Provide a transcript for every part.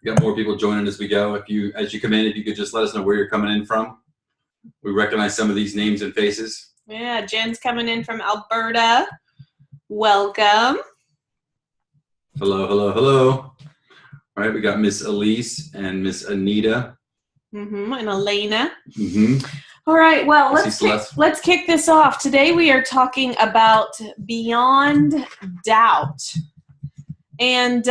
We got more people joining as we go. As you come in, if you could just let us know where you're coming in from. We recognize some of these names and faces. Yeah, Jen's coming in from Alberta. Welcome. Hello, hello, hello. All right, we got Miss Elise and Miss Anita. And Elena. Mm-hmm. All right, well, let's kick this off. Today we are talking about beyond doubt. And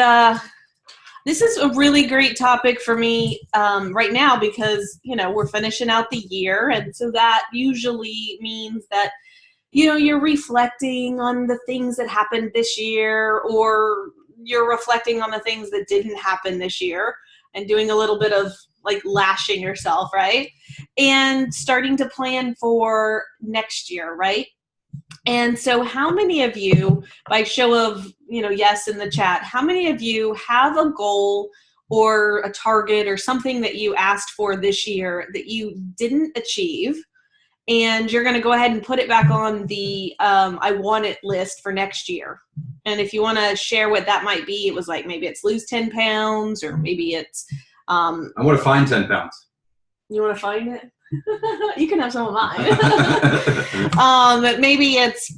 this is a really great topic for me right now because, we're finishing out the year. And so that usually means that, you're reflecting on the things that happened this year, or you're reflecting on the things that didn't happen this year and doing a little bit of like lashing yourself, right? And starting to plan for next year, right? And so how many of you, by show of, yes in the chat, how many of you have a goal or a target or something that you asked for this year that you didn't achieve, and you're going to go ahead and put it back on the I want it list for next year? And if you want to share what that might be, it was like maybe it's lose 10 pounds, or maybe it's I want to find 10 pounds. You want to find it? You can have some of mine. Maybe it's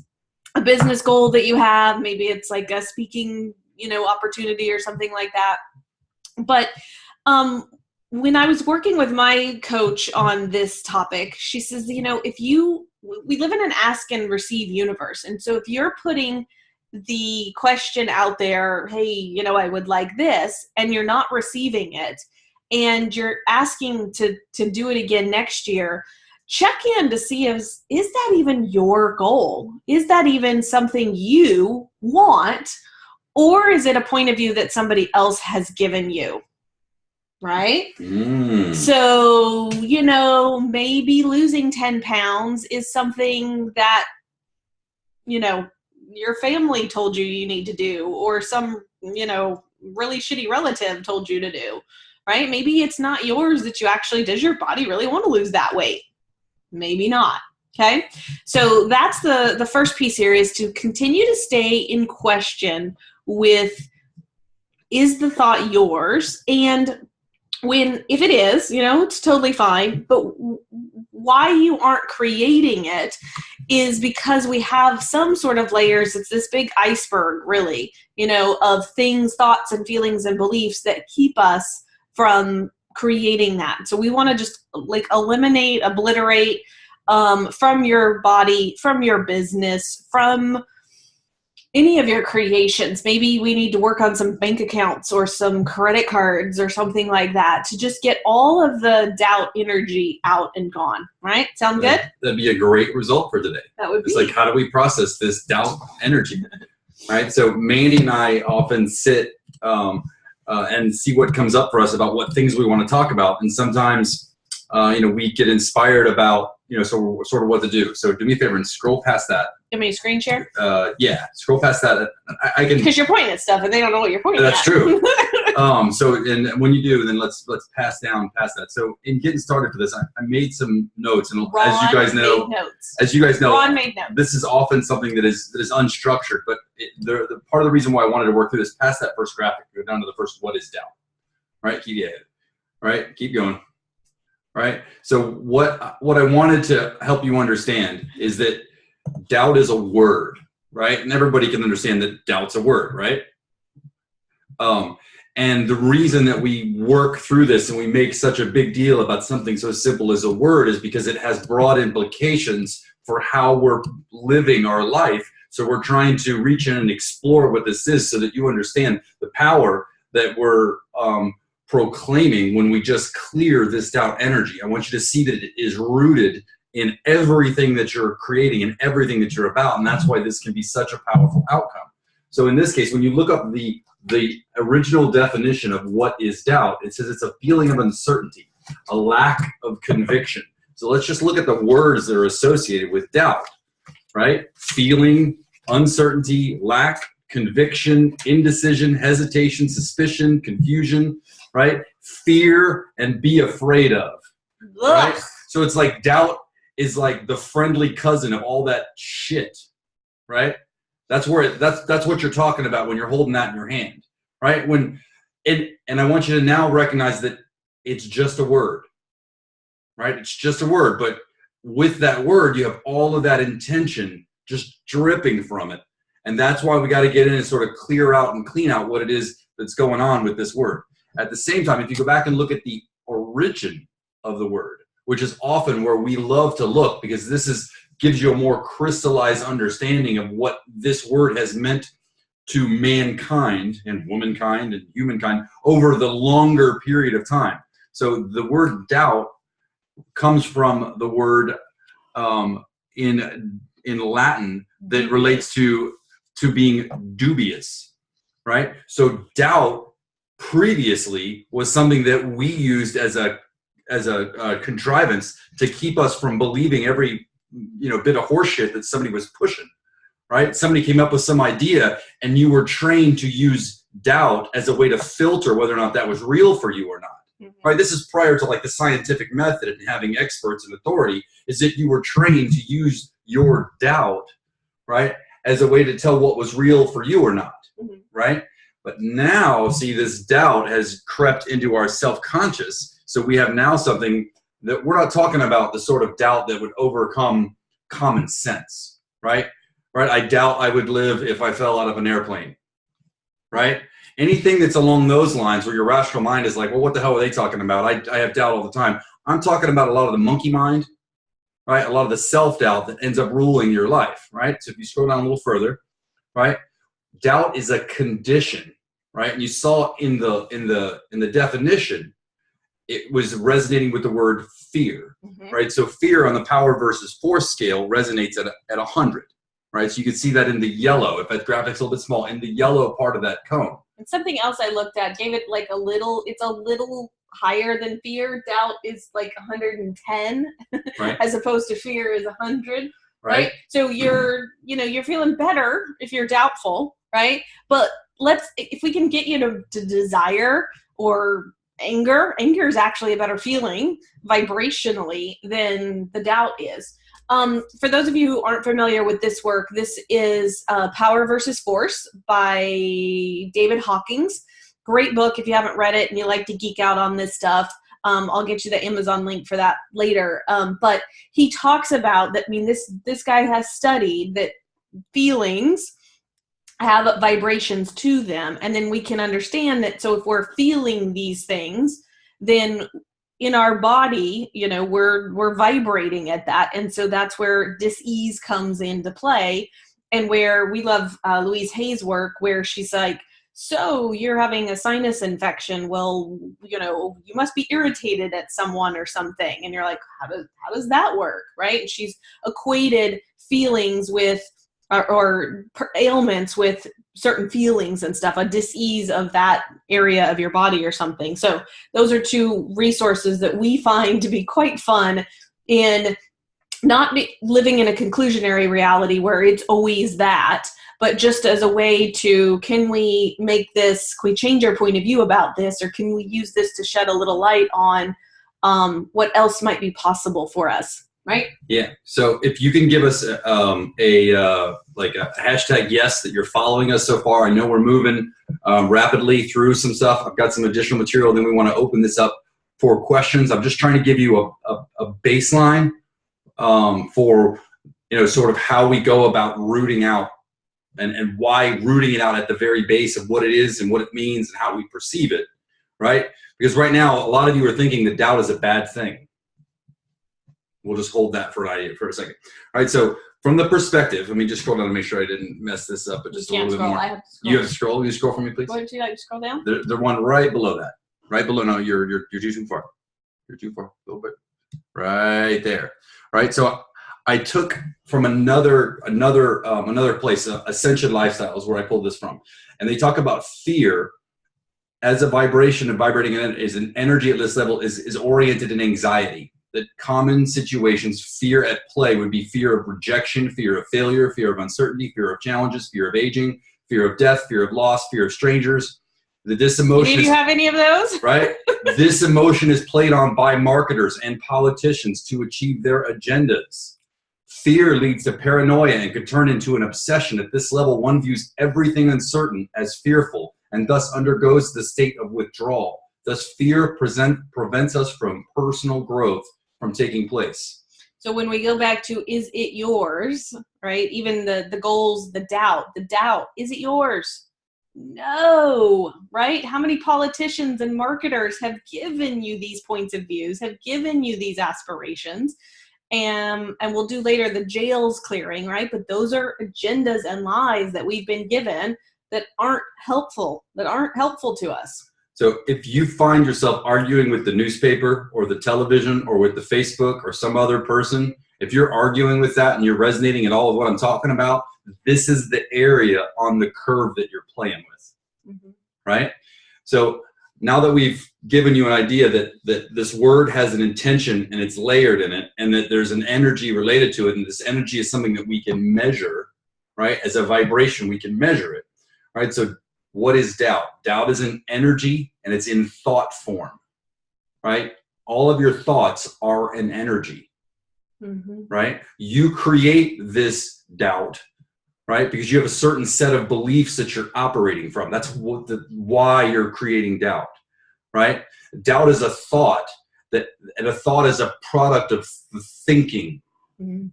a business goal that you have. Maybe it's like a speaking, opportunity or something like that. But when I was working with my coach on this topic, she says, we live in an ask and receive universe. And so if you're putting the question out there, hey, I would like this, and you're not receiving it, and you're asking to do it again next year, check in to see is that even your goal? Is that even something you want? Or is it a point of view that somebody else has given you? Right? So, maybe losing 10 pounds is something that, your family told you need to do, or some, really shitty relative told you to do. Right? Maybe it's not yours that you actually, does your body really want to lose that weight? Maybe not. Okay. So that's the first piece here, is to continue to stay in question with, is the thought yours? And if it is, it's totally fine. But why you aren't creating it is because we have some sort of layers. It's this big iceberg, really, of things, thoughts, and feelings and beliefs that keep us from creating that. So we want to just eliminate, obliterate from your body, from your business, from any of your creations. Maybe we need to work on some bank accounts or some credit cards or something like that to just get all of the doubt energy out and gone. Right? Sound good? That'd be a great result for today. That would be. It's like, how do we process this doubt energy? Right? So Mandy and I often sit and see what comes up for us about what things we want to talk about. And sometimes, we get inspired about, sort of what to do. So do me a favor and scroll past that. Give me a screen share? Yeah, scroll past that. I can. Because you're pointing at stuff and they don't know what you're pointing That's at. True. And when you do, then let's pass down past that. So in getting started for this, I made some notes, and as you guys know, Ron made notes. This is often something that is unstructured. But the part of the reason why I wanted to work through this, past that first graphic, go down to the first, what is doubt? Right, keep ahead. Right, keep going. Right. So what I wanted to help you understand is that doubt is a word, right? And everybody can understand that doubt's a word, right? And the reason that we work through this and we make such a big deal about something so simple as a word is because it has broad implications for how we're living our life. So we're trying to reach in and explore what this is so that you understand the power that we're proclaiming when we just clear this doubt energy. I want you to see that it is rooted in everything that you're creating and everything that you're about. And that's why this can be such a powerful outcome. So in this case, when you look up the original definition of what is doubt, it says it's a feeling of uncertainty, a lack of conviction. So let's just look at the words that are associated with doubt, right? Feeling, uncertainty, lack, conviction, indecision, hesitation, suspicion, confusion, right? Fear and be afraid of, right? So it's like doubt is like the friendly cousin of all that shit, right? That's what you're talking about when you're holding that in your hand, right? When And I want you to now recognize that it's just a word, right? It's just a word, but with that word, you have all of that intention just dripping from it. And that's why we got to get in and sort of clear out and clean out what it is that's going on with this word. At the same time, if you go back and look at the origin of the word, which is often where we love to look, because this gives you a more crystallized understanding of what this word has meant to mankind and womankind and humankind over the longer period of time. So the word doubt comes from the word in Latin that relates to being dubious, right? So doubt previously was something that we used as a contrivance to keep us from believing every bit of horseshit that somebody was pushing, right? Somebody came up with some idea and you were trained to use doubt as a way to filter whether or not that was real for you or not. Mm-hmm. Right? This is prior to like the scientific method and having experts and authority, is that you were trained to use your doubt, right, as a way to tell what was real for you or not, mm-hmm. right? But now, see, this doubt has crept into our self-conscious. So we have now something that we're not talking about the sort of doubt that would overcome common sense, right? Right? I doubt I would live if I fell out of an airplane, right? Anything that's along those lines where your rational mind is like, well, what the hell are they talking about? I have doubt all the time. I'm talking about a lot of the monkey mind, right? A lot of the self-doubt that ends up ruling your life, right? So if you scroll down a little further, right? Doubt is a condition, right? And you saw in the definition, it was resonating with the word fear, mm-hmm. right? So fear on the power versus force scale resonates at 100, right? So you can see that in the yellow, if that graphic's a little bit small, in the yellow part of that cone. And something else I looked at gave it like it's a little higher than fear. Doubt is like 110, right. As opposed to fear is 100, right? So you're feeling better if you're doubtful, right? But if we can get you to desire or anger is actually a better feeling vibrationally than the doubt is. For those of you who aren't familiar with this work, this is Power versus Force by David Hawkings. Great book if you haven't read it and you like to geek out on this stuff. I'll get you the Amazon link for that later. But he talks about that. I mean, this guy has studied that feelings have vibrations to them, and then we can understand that. So if we're feeling these things, then in our body, we're vibrating at that. And so that's where dis-ease comes into play, and where we love Louise Hay's work, where she's like, so you're having a sinus infection. Well, you must be irritated at someone or something. And you're like, how does that work? Right. And she's equated feelings with, or ailments with certain feelings and stuff, a dis-ease of that area of your body or something. So those are two resources that we find to be quite fun in not living in a conclusionary reality where it's always that, but just as a way to, can we change our point of view about this, or can we use this to shed a little light on what else might be possible for us? Right? Yeah. So if you can give us a hashtag yes that you're following us so far. I know we're moving rapidly through some stuff. I've got some additional material. Then we want to open this up for questions. I'm just trying to give you a baseline for sort of how we go about rooting out and why rooting it out at the very base of what it is and what it means and how we perceive it. Right? Because right now a lot of you are thinking that doubt is a bad thing. We'll just hold that for an idea for a second. All right, so from the perspective, let me just scroll down to make sure I didn't mess this up, but just a little bit more. You have to scroll. Will you scroll for me, please? Would you like to scroll down? The one right below that. Right below. No, you're too far. You're too far. A little bit. Right there. Right. So I took from another place, Ascension Lifestyles, where I pulled this from, and they talk about fear as a vibration, and vibrating is an energy at this level is oriented in anxiety. That common situations, fear at play would be fear of rejection, fear of failure, fear of uncertainty, fear of challenges, fear of aging, fear of death, fear of loss, fear of strangers. This emotion. Do you have any of those? Right? This emotion is played on by marketers and politicians to achieve their agendas. Fear leads to paranoia and could turn into an obsession. At this level, one views everything uncertain as fearful and thus undergoes the state of withdrawal. Thus, fear prevents us from personal growth from taking place. So when we go back to, is it yours, right? Even the goals, the doubt, is it yours? No, right? How many politicians and marketers have given you these points of views, have given you these aspirations? And we'll do later the jails clearing, right? But those are agendas and lies that we've been given that aren't helpful to us. So if you find yourself arguing with the newspaper or the television or with the Facebook or some other person, if you're arguing with that and you're resonating at all with what I'm talking about, this is the area on the curve that you're playing with, right? So now that we've given you an idea that this word has an intention and it's layered in it, and that there's an energy related to it, and this energy is something that we can measure, right? As a vibration, we can measure it, right? So what is doubt? Doubt is an energy, and it's in thought form, right? All of your thoughts are an energy, right? You create this doubt, right? Because you have a certain set of beliefs that you're operating from. That's why you're creating doubt, right? Doubt is a thought, and a thought is a product of thinking,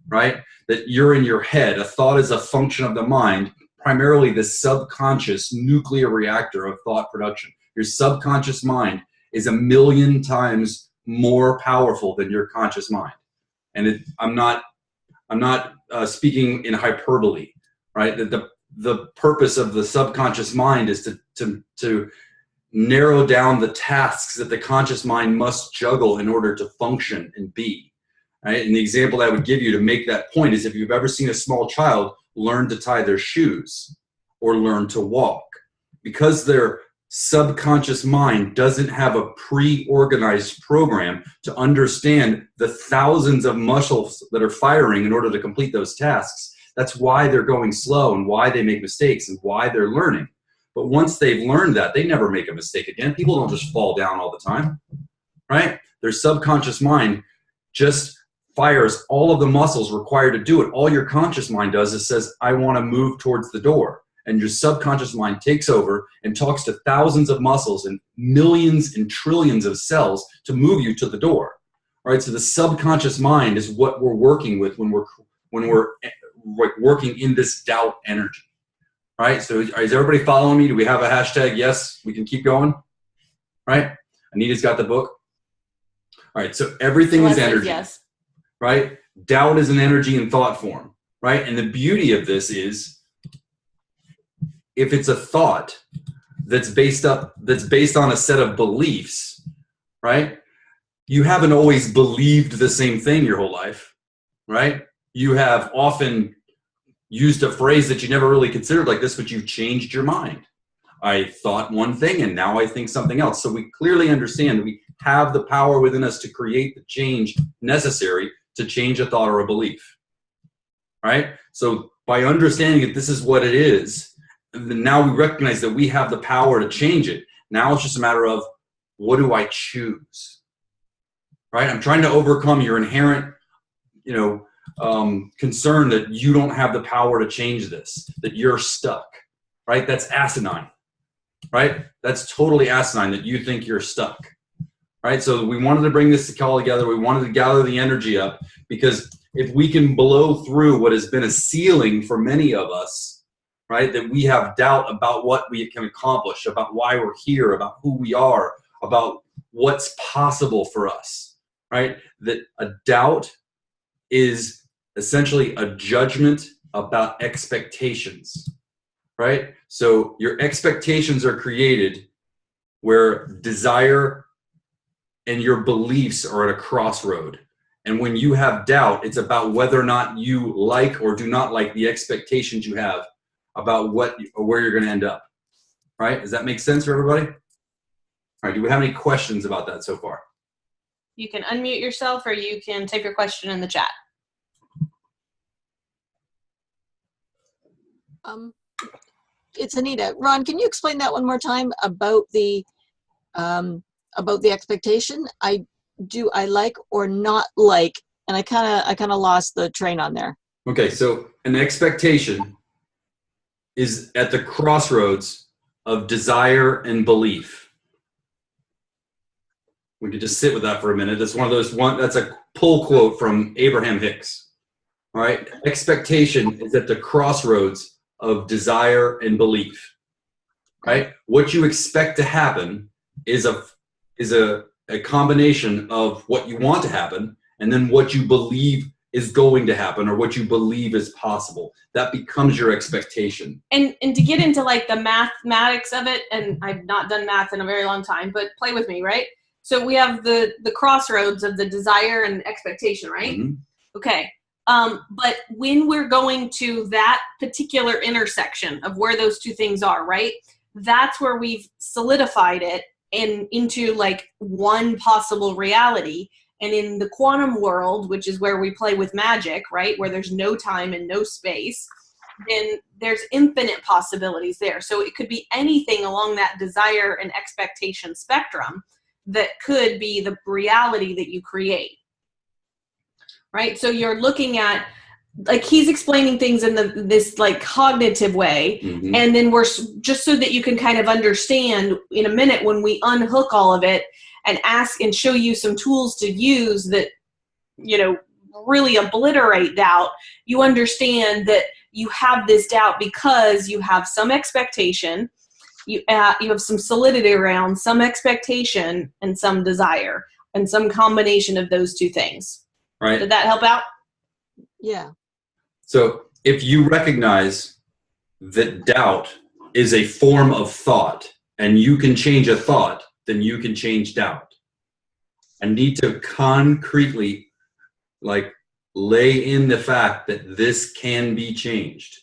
right? That you're in your head. A thought is a function of the mind, primarily the subconscious nuclear reactor of thought production. Your subconscious mind is 1,000,000 times more powerful than your conscious mind. And I'm not speaking in hyperbole, right? The purpose of the subconscious mind is to narrow down the tasks that the conscious mind must juggle in order to function and be, right? And the example that I would give you to make that point is if you've ever seen a small child learn to tie their shoes or learn to walk, because their subconscious mind doesn't have a pre-organized program to understand the thousands of muscles that are firing in order to complete those tasks. That's why they're going slow and why they make mistakes and why they're learning. But once they've learned that, they never make a mistake again. People don't just fall down all the time, right? Their subconscious mind just fires all of the muscles required to do it. All your conscious mind does is says, I want to move towards the door. And your subconscious mind takes over and talks to thousands of muscles and millions and trillions of cells to move you to the door. All right, so the subconscious mind is what we're working with when we're working in this doubt energy. All right, so is everybody following me? Do we have a hashtag? Yes, we can keep going. Right? Anita's got the book. All right, so everything is energy. Yes. Right? Doubt is an energy in thought form, right? And the beauty of this is, if it's a thought that's based on a set of beliefs, right? You haven't always believed the same thing your whole life, right? You have often used a phrase that you never really considered like this, but you've changed your mind. I thought one thing and now I think something else. So we clearly understand that we have the power within us to create the change necessary to change a thought or a belief, right? So by understanding that this is what it is, now we recognize that we have the power to change it. Now it's just a matter of, what do I choose, right? I'm trying to overcome your inherent, concern that you don't have the power to change this, that you're stuck, right? That's asinine, right? That's totally asinine that you think you're stuck, right? So we wanted to bring this call together. We wanted to gather the energy up, because if we can blow through what has been a ceiling for many of us, right, that we have doubt about what we can accomplish, about why we're here, about who we are, about what's possible for us, right? That a doubt is essentially a judgment about expectations, right? So your expectations are created where desire and your beliefs are at a crossroad. And when you have doubt, it's about whether or not you like or do not like the expectations you have about what or where you're going to end up, right? Does that make sense for everybody? All right, do we have any questions about that so far? You can unmute yourself, or you can type your question in the chat. It's Anita. Ron, can you explain that one more time about the expectation? I like or not like, and I kind of lost the train on there. Okay, so an expectation is at the crossroads of desire and belief. We could just sit with that for a minute. It's one of those that's a pull quote from Abraham Hicks. All right. Expectation is at the crossroads of desire and belief. Right? What you expect to happen is a combination of what you want to happen and then what you believe is going to happen or what you believe is possible. That becomes your expectation. And to get into like the mathematics of it, and I've not done math in a very long time, but play with me, right? So we have the crossroads of the desire and expectation, right? Mm-hmm. Okay. But when we're going to that particular intersection of where those two things are, right? That's where we've solidified it into like one possible reality. And in the quantum world, which is where we play with magic, right? Where there's no time and no space, then there's infinite possibilities there. So it could be anything along that desire and expectation spectrum that could be the reality that you create. Right? So you're looking at, like, he's explaining things in this like cognitive way. Mm-hmm. And then we're just so that you can kind of understand in a minute when we unhook all of it and ask and show you some tools to use that, really obliterate doubt. You understand that you have this doubt because you have some expectation, you have some solidity around some expectation and some desire and some combination of those two things. Right. Did that help out? Yeah. So if you recognize that doubt is a form of thought and you can change a thought, then you can change doubt. I need to concretely lay in the fact that this can be changed.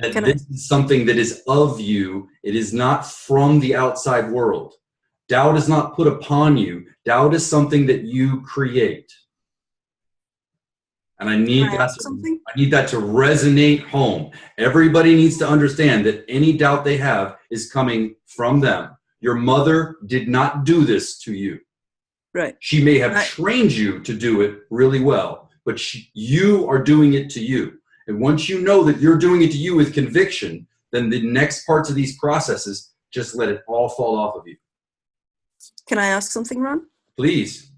That this is something that is of you. It is not from the outside world. Doubt is not put upon you. Doubt is something that you create. And I need that to resonate home. Everybody needs to understand that any doubt they have is coming from them. Your mother did not do this to you. Right. She may have trained you to do it really well, but you are doing it to you. And once you know that you're doing it to you with conviction, then the next parts of these processes, just let it all fall off of you. Can I ask something, Ron? Please.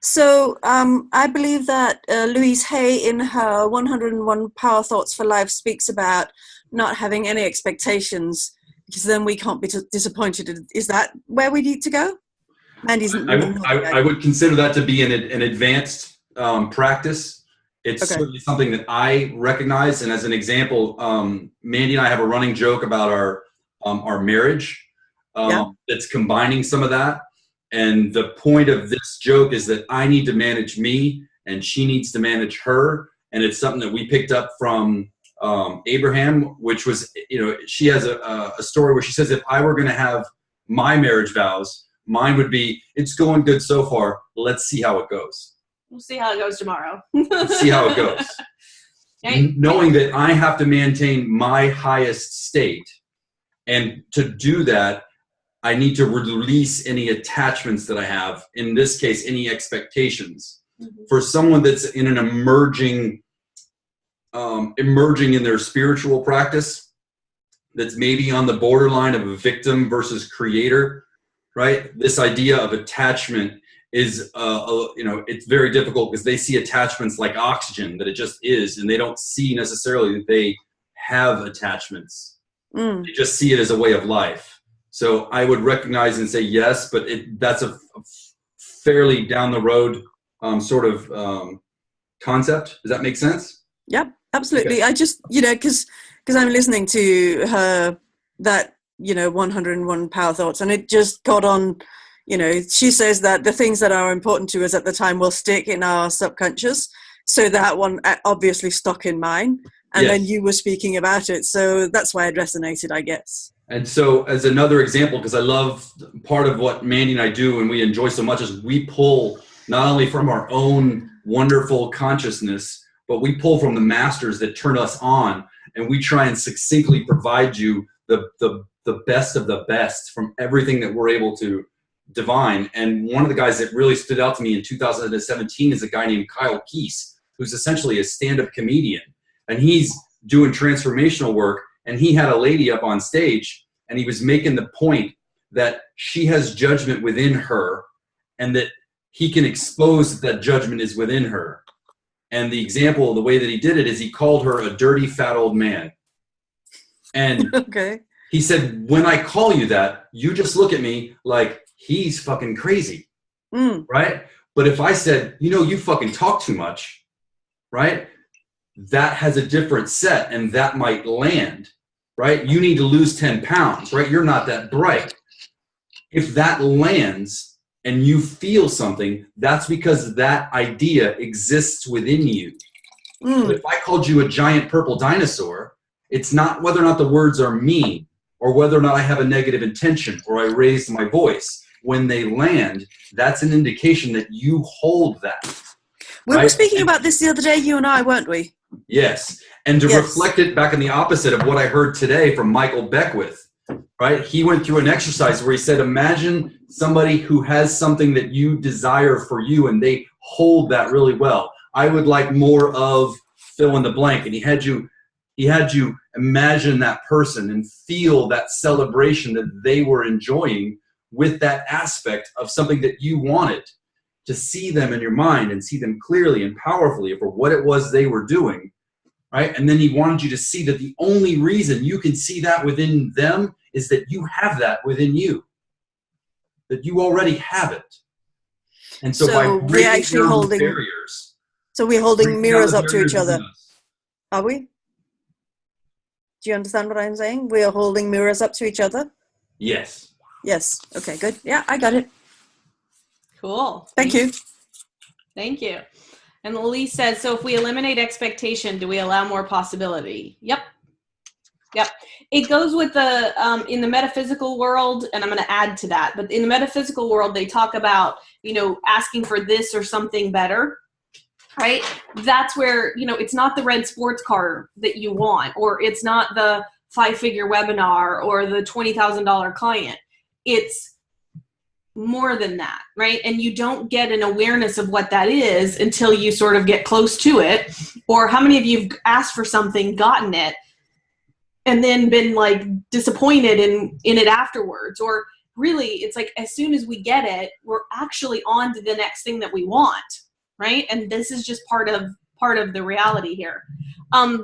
So I believe that Louise Hay in her 101 Power Thoughts for Life speaks about not having any expectations because then we can't be disappointed. Is that where we need to go? Mandy's I would consider that to be an advanced practice. It's certainly something that I recognize. And as an example, Mandy and I have a running joke about our marriage that's combining some of that. And the point of this joke is that I need to manage me and she needs to manage her. And it's something that we picked up from Abraham, which was, she has a story where she says, if I were going to have my marriage vows, mine would be, it's going good so far. Let's see how it goes. We'll see how it goes tomorrow. Let's see how it goes. Knowing that I have to maintain my highest state. And to do that, I need to release any attachments that I have. In this case, any expectations. Mm-hmm. For someone that's in an emerging in their spiritual practice, that's maybe on the borderline of a victim versus creator, right? This idea of attachment is, it's very difficult because they see attachments like oxygen, that it just is, and they don't see necessarily that they have attachments. They just see it as a way of life. So I would recognize and say yes, but that's a fairly down the road sort of concept. Does that make sense? Yep, absolutely. Okay. I just, because I'm listening to her, that, 101 Power Thoughts, and it just got on, she says that the things that are important to us at the time will stick in our subconscious. So that one obviously stuck in mine. And then you were speaking about it. So that's why it resonated, I guess. And so as another example, because I love part of what Mandy and I do and we enjoy so much is we pull not only from our own wonderful consciousness, but we pull from the masters that turn us on, and we try and succinctly provide you the best of the best from everything that we're able to divine. And one of the guys that really stood out to me in 2017 is a guy named Kyle Keese, who's essentially a stand-up comedian. And he's doing transformational work. And he had a lady up on stage, and he was making the point that she has judgment within her, and that he can expose that judgment is within her. And the example, the way that he did it, is he called her a dirty, fat old man. And Okay. he said, when I call you that, you just look at me like he's fucking crazy, right? But if I said, you fucking talk too much, right? That has a different set, and that might land, right? You need to lose 10 pounds, right? You're not that bright. If that lands and you feel something, that's because that idea exists within you. But if I called you a giant purple dinosaur, it's not whether or not the words are mean, or whether or not I have a negative intention, or I raised my voice. When they land, that's an indication that you hold that. We were speaking about this the other day, you and I, weren't we? Yes. And to reflect it back in the opposite of what I heard today from Michael Beckwith, right? He went through an exercise where he said, imagine somebody who has something that you desire for you, and they hold that really well. I would like more of fill in the blank. And he had you imagine that person and feel that celebration that they were enjoying with that aspect of something that you wanted, to see them in your mind and see them clearly and powerfully for what it was they were doing, right? And then he wanted you to see that the only reason you can see that within them is that you have that within you, that you already have it. And so by breaking down the barriers. So we're holding mirrors up to each other. Are we? Do you understand what I'm saying? We are holding mirrors up to each other? Yes. Yes. Okay, good. Yeah, I got it. Cool. Thank you. Thank you. And Elise says, so if we eliminate expectation, do we allow more possibility? Yep. It goes with the, in the metaphysical world, and I'm going to add to that, but in the metaphysical world, they talk about, asking for this or something better, right? That's where, it's not the red sports car that you want, or it's not the 5-figure webinar or the $20,000 client. It's more than that, right? And you don't get an awareness of what that is until you sort of get close to it. Or how many of you have asked for something, gotten it, and then been like disappointed in it afterwards? Or really, it's like as soon as we get it, we're actually on to the next thing that we want, right? And this is just part of the reality here. I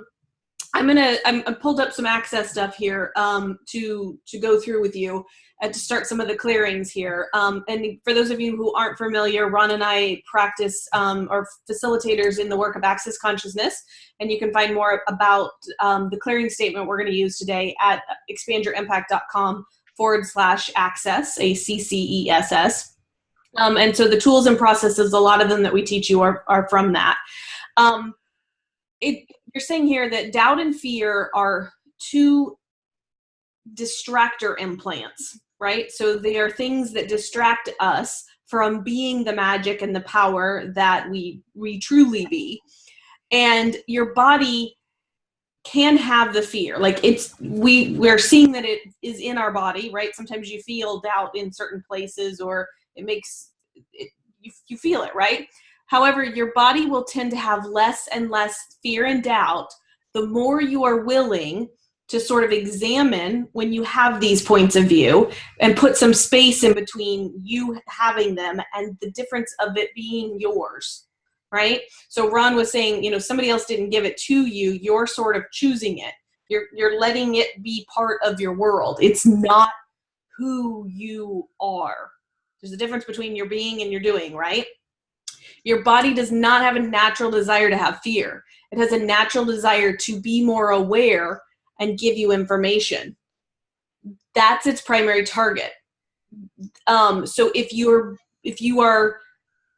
pulled up some access stuff here to go through with you to start some of the clearings here. And for those of you who aren't familiar, Ron and I practice are facilitators in the work of access consciousness, and you can find more about the clearing statement we're going to use today at expandyouриmpact.com/access, ACCESS. And so the tools and processes, a lot of them that we teach you are from that. You're saying here that doubt and fear are two distractor implants, right? So they are things that distract us from being the magic and the power that we truly be. And your body can have the fear. Like we're seeing that it is in our body, right? Sometimes you feel doubt in certain places, or it makes it, you feel it, right? However, your body will tend to have less and less fear and doubt the more you are willing to sort of examine when you have these points of view and put some space in between you having them and the difference of it being yours, right? So Ron was saying, somebody else didn't give it to you. You're sort of choosing it. You're letting it be part of your world. It's not who you are. There's a difference between your being and your doing, right? Your body does not have a natural desire to have fear. It has a natural desire to be more aware and give you information. That's its primary target. So if you are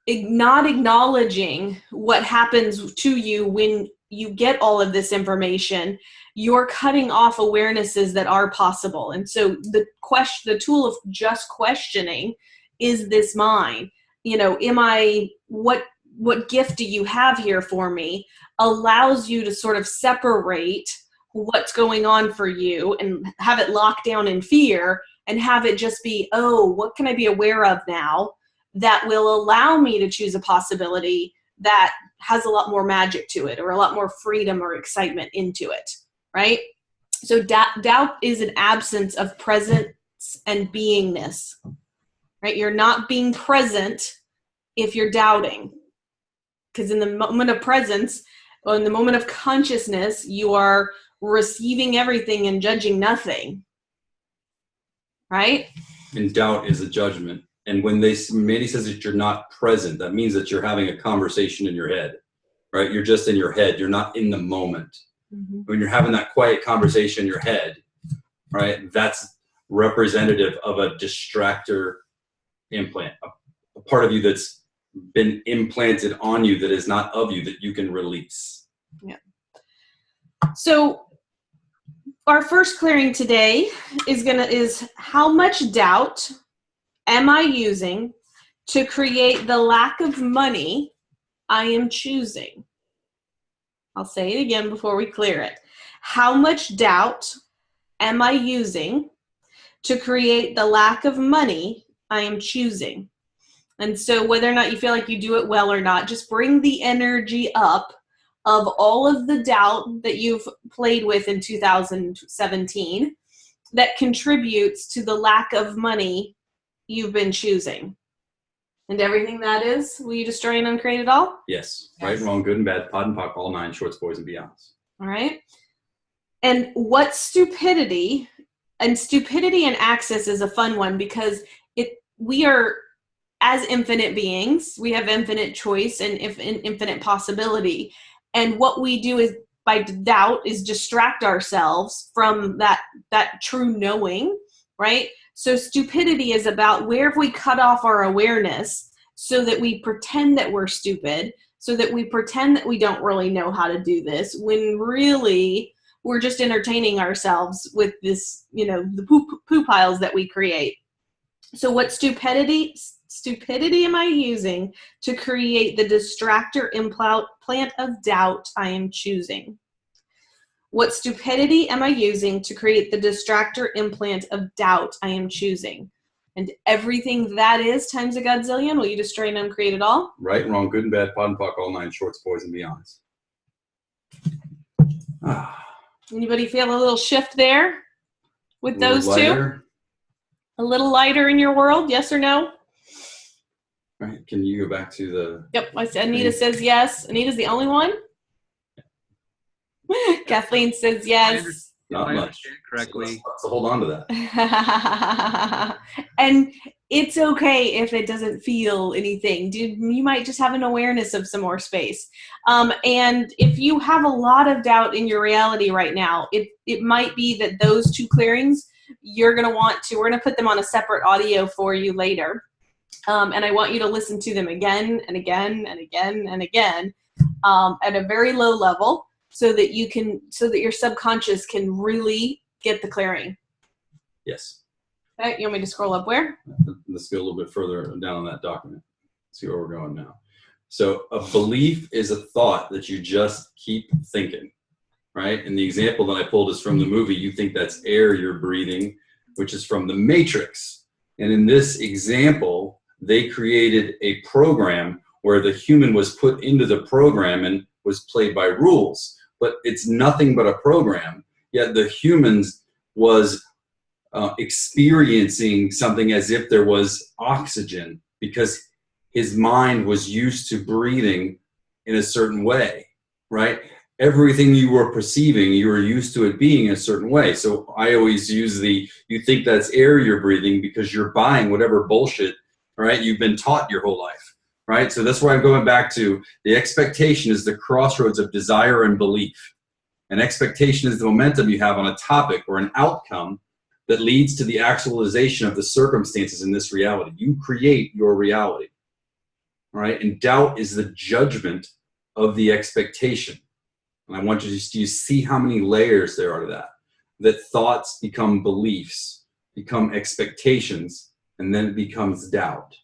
not acknowledging what happens to you when you get all of this information, you're cutting off awarenesses that are possible. And so the tool of just questioning, is this mine? What gift do you have here for me, allows you to sort of separate what's going on for you and have it locked down in fear, and have it just be, what can I be aware of now that will allow me to choose a possibility that has a lot more magic to it, or a lot more freedom or excitement into it, right? So doubt is an absence of presence and beingness, right? You're not being present if you're doubting. Because in the moment of presence, or in the moment of consciousness, you are receiving everything and judging nothing, right? And doubt is a judgment. And when Mandy says that you're not present, that means that you're having a conversation in your head, right? You're just in your head. You're not in the moment. Mm-hmm. When you're having that quiet conversation in your head, right? That's representative of a distractor implant, a part of you that's been implanted on you that is not of you, that you can release. Yeah. So our first clearing today is how much doubt am I using to create the lack of money I am choosing? I'll say it again before we clear it. How much doubt am I using to create the lack of money I am choosing? And so whether or not you feel like you do it well or not, just bring the energy up of all of the doubt that you've played with in 2017 that contributes to the lack of money you've been choosing. And everything that is, will you destroy and uncreate it all? Yes. Right, wrong, good and bad, pod and pock, all 9, shorts, boys, and beyonds. All right. And what's stupidity? And stupidity and access is a fun one because we are, as infinite beings, we have infinite choice and infinite possibility. And what we do is, by doubt, is distract ourselves from that true knowing, right? So stupidity is about where have we cut off our awareness so that we pretend that we're stupid, so that we pretend that we don't really know how to do this, when really we're just entertaining ourselves with this, the poo piles that we create. So what stupidity am I using to create the distractor implant of doubt I am choosing? What stupidity am I using to create the distractor implant of doubt I am choosing? And everything that is times a godzillion, will you destroy and uncreate it all? Right, wrong, good and bad, pod and puck, all 9, shorts, boys, and beyonds. Anybody feel a little shift there with those two? A little lighter in your world, yes or no? Right, can you go back to the... Yep, Anita says yes. Anita's the only one? Kathleen says yes. Not much. Correctly. So hold on to that. And it's okay if it doesn't feel anything. You might just have an awareness of some more space. And if you have a lot of doubt in your reality right now, it might be that those 2 clearings we're going to put them on a separate audio for you later. And I want you to listen to them again and again and again and again at a very low level so that your subconscious can really get the clearing. Yes. Okay, you want me to scroll up where? Let's go a little bit further down on that document. See where we're going now. So a belief is a thought that you just keep thinking, right? And the example that I pulled is from the movie. You think that's air you're breathing, which is from the Matrix. And in this example, they created a program where the human was put into the program and was played by rules. But it's nothing but a program. Yet the humans was experiencing something as if there was oxygen because his mind was used to breathing in a certain way, right? Everything you were perceiving, you were used to it being a certain way. So I always use you think that's air you're breathing because you're buying whatever bullshit, right, you've been taught your whole life, right? So that's why I'm going back to the expectation is the crossroads of desire and belief. And expectation is the momentum you have on a topic or an outcome that leads to the actualization of the circumstances in this reality. You create your reality, right? And doubt is the judgment of the expectation. And I want you to see how many layers there are to that. That thoughts become beliefs, become expectations, and then it becomes doubt.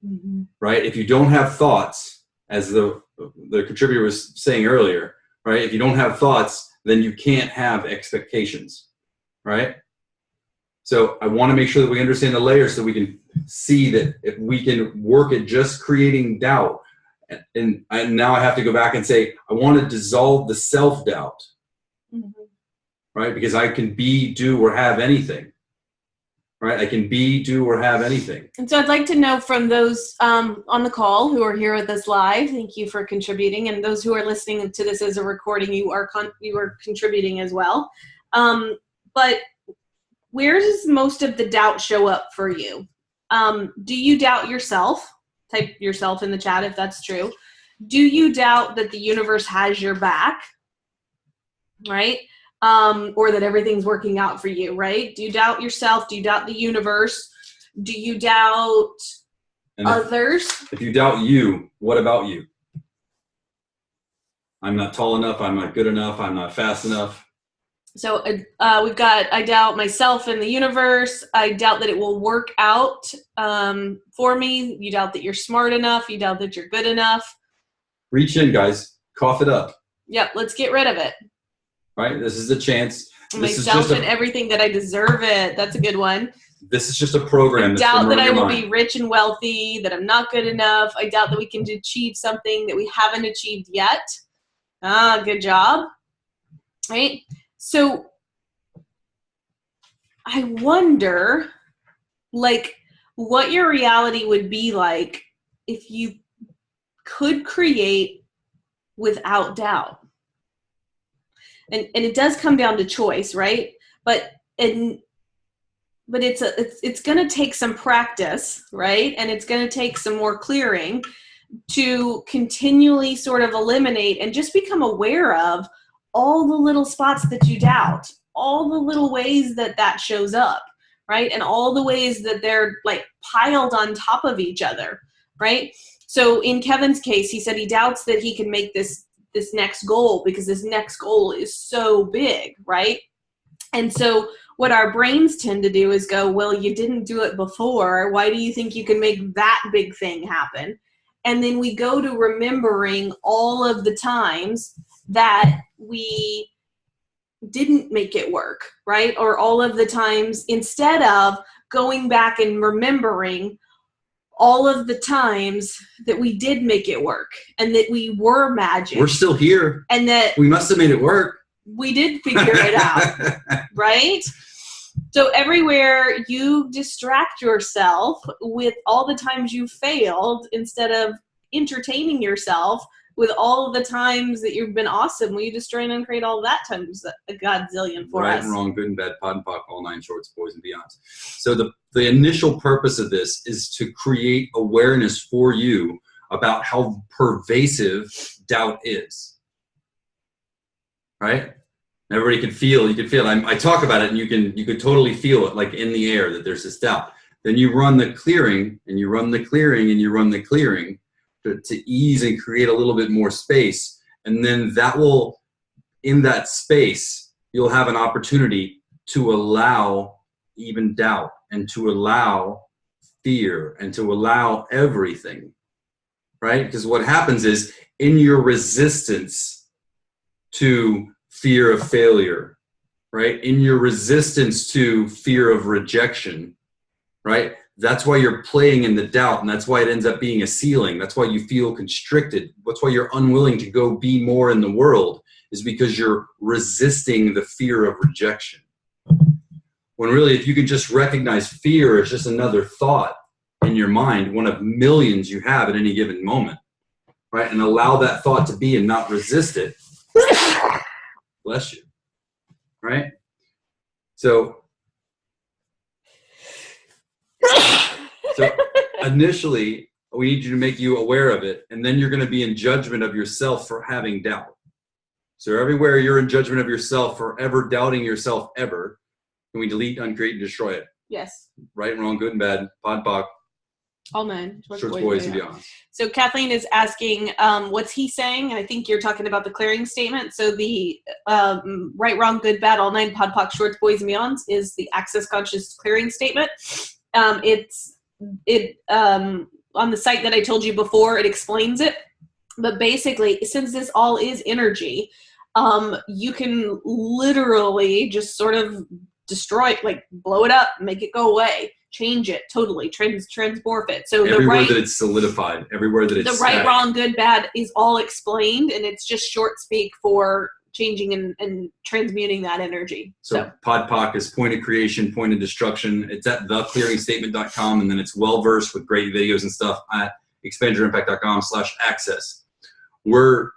Mm-hmm. Right? If you don't have thoughts, as the contributor was saying earlier, right? If you don't have thoughts, then you can't have expectations, right? So I want to make sure that we understand the layers so we can see that if we can work at just creating doubt. And now I have to go back and say, I want to dissolve the self-doubt, mm-hmm. right? Because I can be, do, or have anything, right? I can be, do, or have anything. And so I'd like to know from those on the call who are here with us live, thank you for contributing. And those who are listening to this as a recording, you are contributing as well. But where does most of the doubt show up for you? Do you doubt yourself? Type yourself in the chat if that's true. Do you doubt that the universe has your back? Right? Or that everything's working out for you, right? Do you doubt yourself? Do you doubt the universe? Do you doubt others? If you doubt you, what about you? I'm not tall enough. I'm not good enough. I'm not fast enough. So we've got, I doubt myself and the universe. I doubt that it will work out for me. You doubt that you're smart enough. You doubt that you're good enough. Reach in, guys. Cough it up. Yep, let's get rid of it. Right? This is a chance. Myself and everything that I deserve it. That's a good one. This is just a program. I doubt that I will be rich and wealthy, that I'm not good enough. I doubt that we can achieve something that we haven't achieved yet. Good job. Right? So I wonder, like, what your reality would be like if you could create without doubt. And it does come down to choice, right? But it's going to take some practice, right? And it's going to take some more clearing to continually sort of eliminate and just become aware of all the little spots that you doubt, all the little ways that shows up, right? And all the ways that they're like piled on top of each other, right? So in Kevin's case, he said he doubts that he can make this next goal because this next goal is so big, right? And so what our brains tend to do is go, well, you didn't do it before. Why do you think you can make that big thing happen? And then we go to remembering all of the times that we didn't make it work, right? Or all of the times, instead of going back and remembering all of the times that we did make it work and that we were magic. We're still here. And that we must have made it work. We did figure it out, right? So everywhere you distract yourself with all the times you failed instead of entertaining yourself with all of the times that you've been awesome, will you destroy and uncreate all of that times a godzillion for us? Right and wrong, good and bad, pod and pock, all nine shorts, boys and beyonds. So the initial purpose of this is to create awareness for you about how pervasive doubt is. Right? Everybody can feel, you can feel it. I talk about it and you could totally feel it like in the air that there's this doubt. Then you run the clearing and you run the clearing and you run the clearing to ease and create a little bit more space. And then that will, in that space, you'll have an opportunity to allow even doubt and to allow fear and to allow everything, right? Because what happens is in your resistance to fear of failure, right? In your resistance to fear of rejection, right? That's why you're playing in the doubt, and that's why it ends up being a ceiling. That's why you feel constricted. That's why you're unwilling to go be more in the world, is because you're resisting the fear of rejection. When really, if you can just recognize fear as just another thought in your mind, one of millions you have at any given moment, right? And allow that thought to be and not resist it. Bless you, right? So initially, we need you to make you aware of it, and then you're going to be in judgment of yourself for having doubt. So everywhere you're in judgment of yourself for ever doubting yourself ever, can we delete, uncreate, and destroy it? Yes. Right and wrong, good and bad, pod, pock. All nine. Shorts, boys, and beyond. So Kathleen is asking, what's he saying? And I think you're talking about the clearing statement. So the right, wrong, good, bad, all nine, pod, pock, shorts, boys, and beyonds is the access conscious clearing statement. It's on the site that I told you before, it explains it. But basically, since this all is energy, you can literally just sort of destroy it, like blow it up, make it go away, change it totally, transmorph it. So everywhere that it's solidified, everywhere that it's the right, wrong, good, bad is all explained, and it's just short speak for changing and transmuting that energy. So PodPoc is point of creation, point of destruction. It's at theclearingstatement.com, and then it's well-versed with great videos and stuff at expandyourimpact.com/access. We're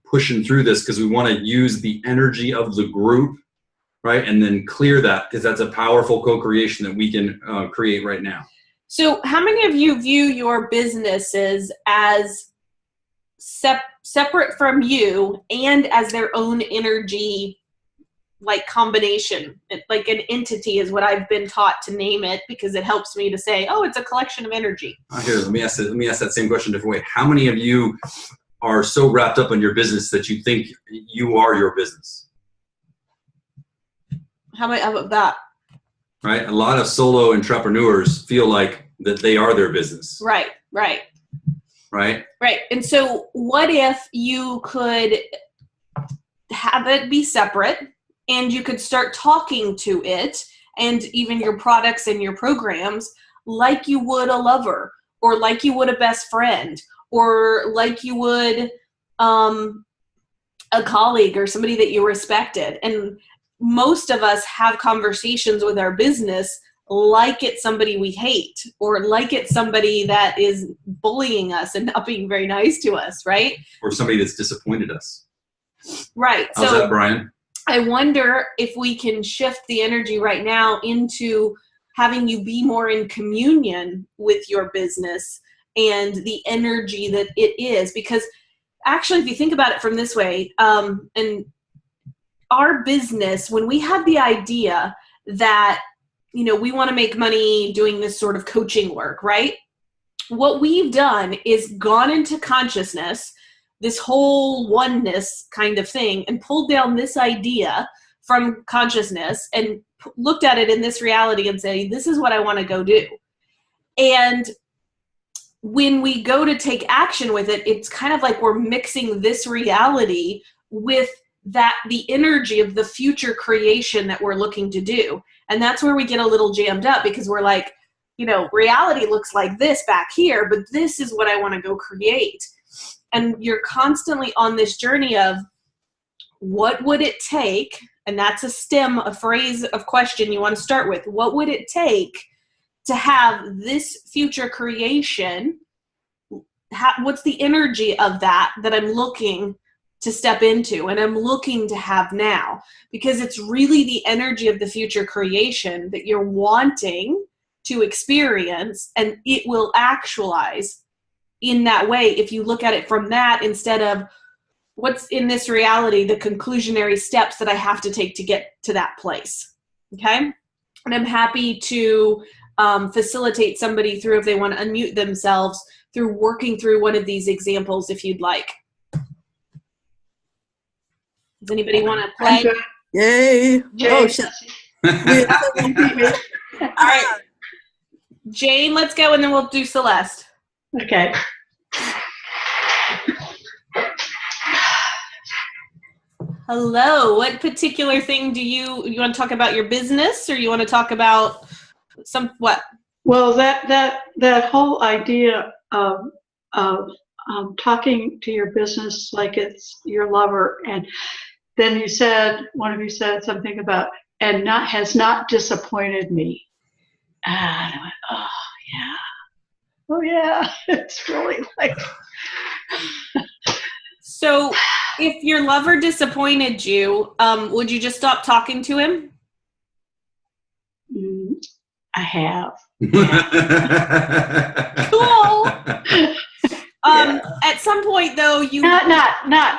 pushing through this because we want to use the energy of the group, right? And then clear that, because that's a powerful co-creation that we can create right now. So how many of you view your businesses as separate from you and as their own energy, like combination, like an entity is what I've been taught to name it, because it helps me to say, oh, it's a collection of energy. Here, let me ask that same question a different way. How many of you are so wrapped up in your business that you think you are your business? How about that? Right? A lot of solo entrepreneurs feel like that they are their business. Right. And so what if you could have it be separate and you could start talking to it and even your products and your programs like you would a lover, or like you would a best friend, or like you would a colleague or somebody that you respected. And most of us have conversations with our business like it's somebody we hate, or like it's somebody that is bullying us and not being very nice to us, right? Or somebody that's disappointed us. Right. How's that, Brian? I wonder if we can shift the energy right now into having you be more in communion with your business and the energy that it is. Because actually, if you think about it from this way, and our business, when we had the idea that, we want to make money doing this sort of coaching work, right? What we've done is gone into consciousness, this whole oneness kind of thing, and pulled down this idea from consciousness and looked at it in this reality and say, this is what I want to go do. And when we go to take action with it, it's kind of like we're mixing this reality with the energy of the future creation that we're looking to do. And that's where we get a little jammed up, because we're like, reality looks like this back here, but this is what I want to go create. And you're constantly on this journey of what would it take? And that's a phrase of question you want to start with. What would it take to have this future creation? What's the energy of that I'm looking to step into and I'm looking to have now? Because it's really the energy of the future creation that you're wanting to experience, and it will actualize in that way if you look at it from that instead of what's in this reality, the conclusionary steps that I have to take to get to that place. Okay? And I'm happy to facilitate somebody through, if they want to unmute themselves, through working through one of these examples if you'd like. Does anybody want to play? Yay! Oh, shit. All right. Jane, let's go, and then we'll do Celeste. Okay. Hello. What particular thing do you want to talk about, your business, or you want to talk about what? Well, that whole idea of talking to your business like it's your lover, and then one of you said something about has not disappointed me. And I went, oh yeah, it's really like. So, if your lover disappointed you, would you just stop talking to him? I have. Cool. At some point, though, you not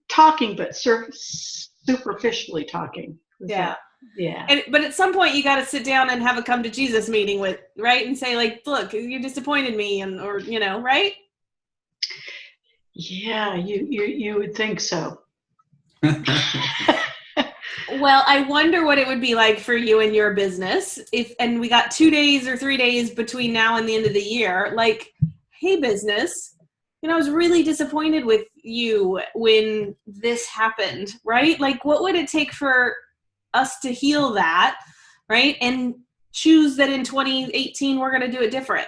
talking, but superficially talking. Yeah. Yeah. But at some point, you got to sit down and have a come to Jesus meeting with, right? And say, like, look, you disappointed me, or right? Yeah, you would think so. Well, I wonder what it would be like for you and your business and we got 2 days or 3 days between now and the end of the year. Like, hey, business, I was really disappointed with you when this happened, right? Like, what would it take for us to heal that, right? And choose that in 2018, we're going to do it different.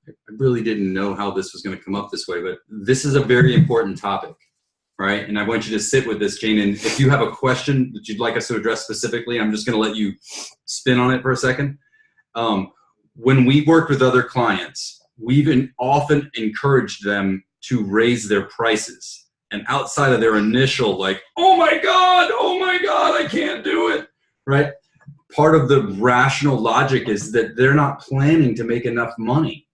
I really didn't know how this was going to come up this way, but this is a very important topic, right? And I want you to sit with this, Jane. And if you have a question that you'd like us to address specifically, I'm just going to let you spin on it for a second. When we worked with other clients, we've often encouraged them to raise their prices. And outside of their initial, like, oh my God, I can't do it, right? Part of the rational logic is that they're not planning to make enough money.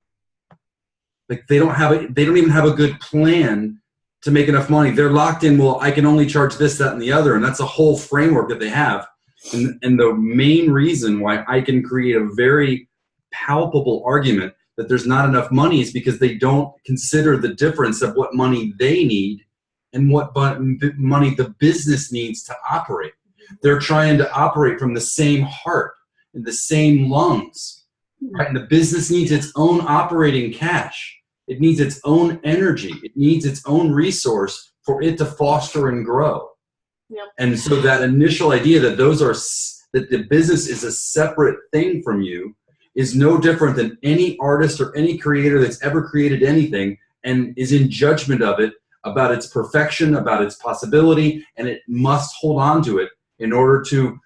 Like they don't even have a good plan to make enough money. They're locked in, well, I can only charge this, that, and the other. And that's a whole framework that they have. And the main reason why I can create a very palpable argument that there's not enough money is because they don't consider the difference of what money they need and what money the business needs to operate. They're trying to operate from the same heart and the same lungs, right? And the business needs its own operating cash. It needs its own energy. It needs its own resource for it to foster and grow. Yep. And so that initial idea that that the business is a separate thing from you is no different than any artist or any creator that's ever created anything and is in judgment of it, about its perfection, about its possibility, and it must hold on to it in order to,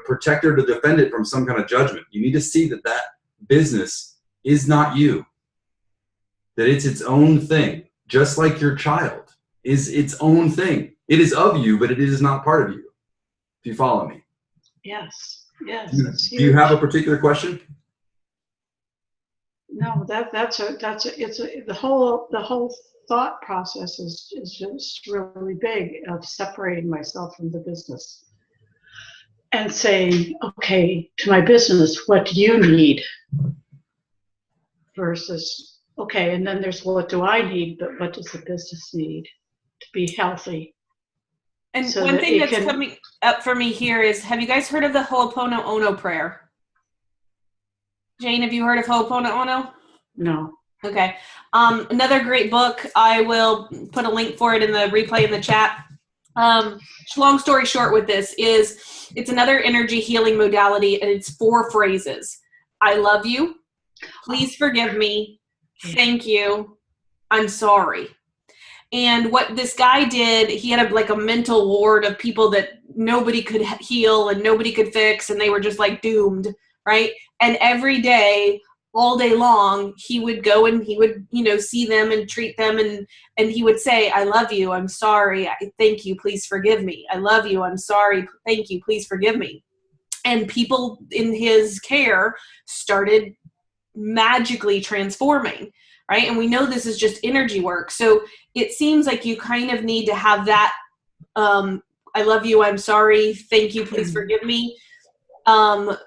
protect or to defend it from some kind of judgment. You need to see that that business is not you, that it's its own thing, just like your child is its own thing. It is of you, but it is not part of you. If you follow me. Yes. Yes. Do you have a particular question? No, the whole thought process is just really big, of separating myself from the business and saying, okay, to my business, what do you need? Versus, okay, and then there's what do I need, but what does the business need to be healthy? And So one that thing it that's can- coming up for me here is, have you guys heard of the Ho'oponopono prayer? Jane, have you heard of Ho'oponopono? No. Okay. Another great book. I will put a link for it in the replay in the chat. Long story short with this is it's another energy healing modality, and it's 4 phrases. I love you. Please forgive me. Thank you. I'm sorry. And what this guy did, he had a mental ward of people that nobody could heal and nobody could fix, and they were just like doomed, right? And every day, all day long, he would go and he would, see them and treat them, and he would say, I love you, I'm sorry, thank you, please forgive me. I love you, I'm sorry, thank you, please forgive me. And people in his care started magically transforming, right? And we know this is just energy work. So it seems like you kind of need to have that, I love you, I'm sorry, thank you, please forgive me,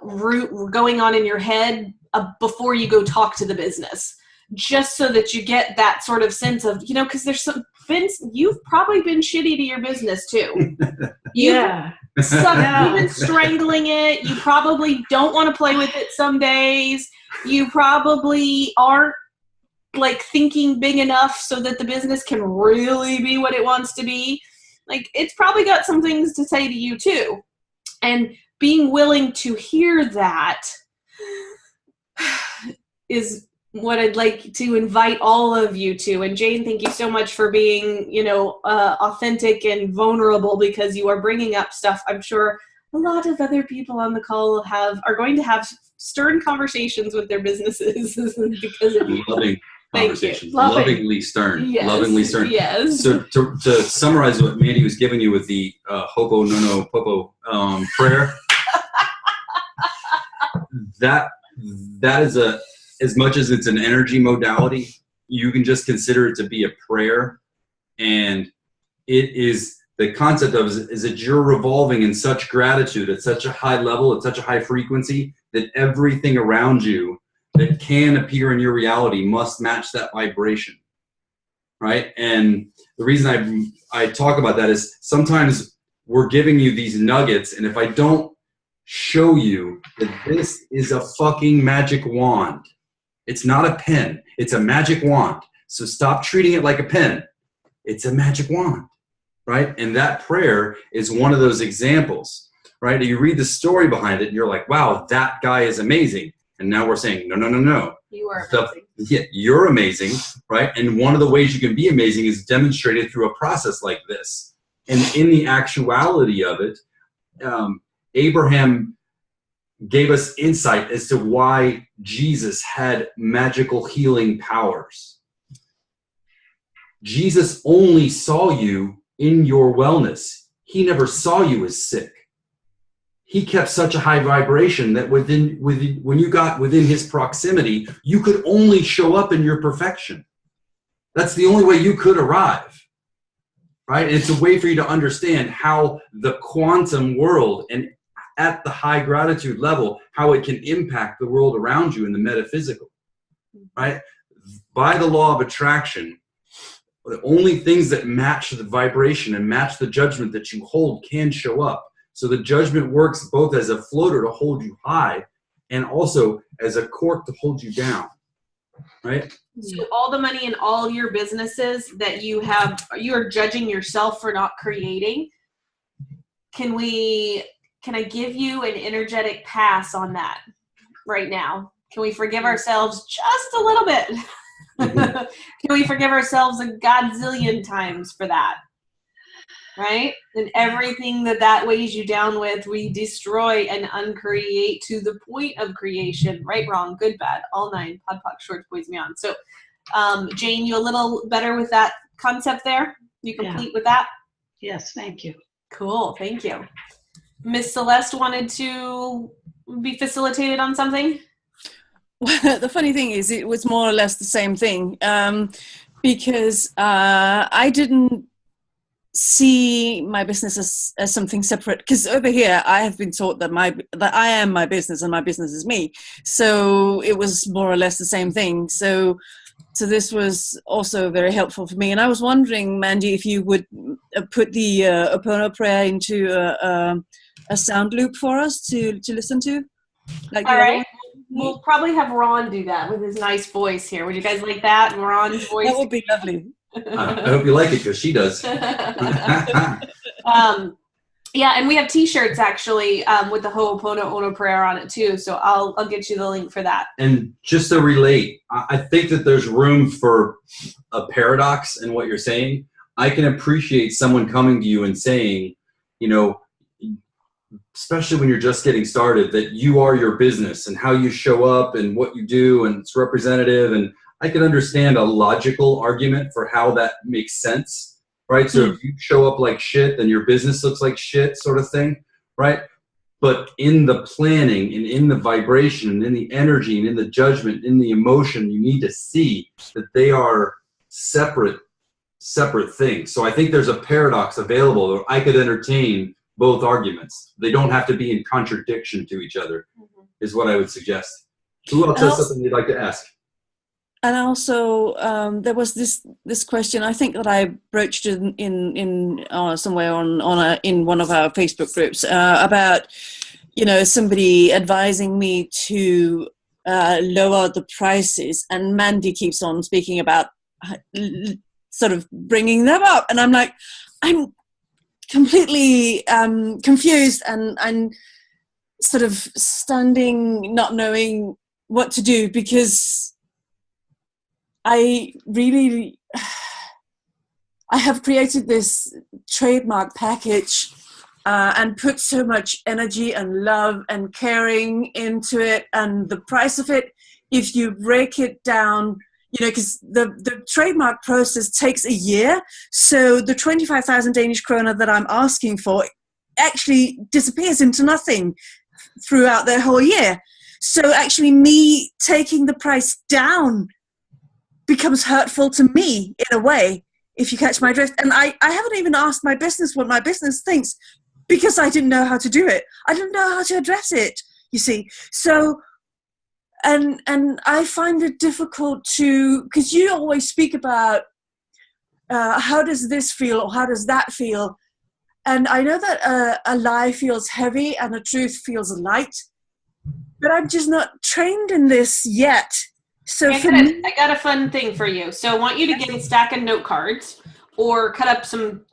root going on in your head before you go talk to the business, just so that you get that sort of sense of, because you've probably been shitty to your business too. Yeah. You've been strangling it. You probably don't want to play with it some days. You probably aren't thinking big enough so that the business can really be what it wants to be. It's probably got some things to say to you too. And being willing to hear that is what I'd like to invite all of you to. And Jane, thank you so much for being, authentic and vulnerable, because you are bringing up stuff I'm sure a lot of other people on the call are going to have stern conversations with their businesses because of you. Loving conversations. Lovingly stern. Yes. Lovingly stern. Yes. So to summarize what Mandy was giving you with the Ho'oponopono prayer, that is as much as it's an energy modality, you can just consider it to be a prayer. And it is, the concept of it is that you're revolving in such gratitude at such a high level, at such a high frequency, that everything around you that can appear in your reality must match that vibration, right? And the reason I talk about that is sometimes we're giving you these nuggets, and if I don't show you that this is a fucking magic wand, it's not a pen, it's a magic wand. So stop treating it like a pen. It's a magic wand, right? And that prayer is one of those examples, right? You read the story behind it and you're like, wow, that guy is amazing. And now we're saying, no. You are amazing. Yeah, you're amazing, right? And one of the ways you can be amazing is demonstrated through a process like this. And in the actuality of it, Abraham gave us insight as to why Jesus had magical healing powers. Jesus only saw you in your wellness. He never saw you as sick. He kept such a high vibration that when you got within his proximity, you could only show up in your perfection. That's the only way you could arrive, right? And it's a way for you to understand how the quantum world and at the high gratitude level, how it can impact the world around you in the metaphysical, right? By the law of attraction, the only things that match the vibration and match the judgment that you hold can show up. So the judgment works both as a floater to hold you high and also as a cork to hold you down, right? So all the money in all your businesses that you are judging yourself for not creating. Can I give you an energetic pass on that right now? Can we forgive ourselves just a little bit? Can we forgive ourselves a godzillion times for that? Right? And everything that weighs you down with, we destroy and uncreate to the point of creation. Right, wrong, good, bad, all 9. Pod, poc, short, boys, beyond. So, Jane, you a little better with that concept there? You complete with that? Yes, thank you. Cool, thank you. Miss Celeste wanted to be facilitated on something? Well, the funny thing is, it was more or less the same thing, because I didn't see my business as something separate. Because over here, I have been taught that I am my business and my business is me. So it was more or less the same thing. So this was also very helpful for me. And I was wondering, Mandy, if you would put the Opono prayer into a sound loop for us to listen to. Like all right. We'll probably have Ron do that with his nice voice here. Would you guys like that? Ron's voice? That would be lovely. I hope you like it because she does. Yeah, and we have T-shirts actually with the Ho'oponopono prayer on it too. So I'll get you the link for that. And just to relate, I think that there's room for a paradox in what you're saying. I can appreciate someone coming to you and saying, especially when you're just getting started, that you are your business and how you show up and what you do, and it's representative. And I can understand a logical argument for how that makes sense, right? So if you show up like shit, then your business looks like shit, sort of thing, right? But in the planning and in the vibration and in the energy and in the judgment, in the emotion, you need to see that they are separate things. So I think there's a paradox available that I could entertain both arguments. They don't have to be in contradiction to each other, is what I would suggest. Who else has something you'd like to ask? And also, there was this question, I think, that I broached in somewhere in one of our Facebook groups about, somebody advising me to lower the prices, and Mandy keeps on speaking about sort of bringing them up, and I'm like, I'm completely confused and sort of standing, not knowing what to do, because I have created this trademark package and put so much energy and love and caring into it, and the price of it, if you break it down, because the trademark process takes a year, so the 25,000 Danish kroner that I'm asking for actually disappears into nothing throughout the whole year. So actually me taking the price down becomes hurtful to me in a way, if you catch my drift. And I haven't even asked my business what my business thinks, because I didn't know how to do it. I didn't know how to address it, you see. So, and I find it difficult to, because you always speak about how does this feel or how does that feel. And I know that a lie feels heavy and a truth feels light, but I'm just not trained in this yet. So I got a fun thing for you. So I want you to get a stack of note cards, or cut up some.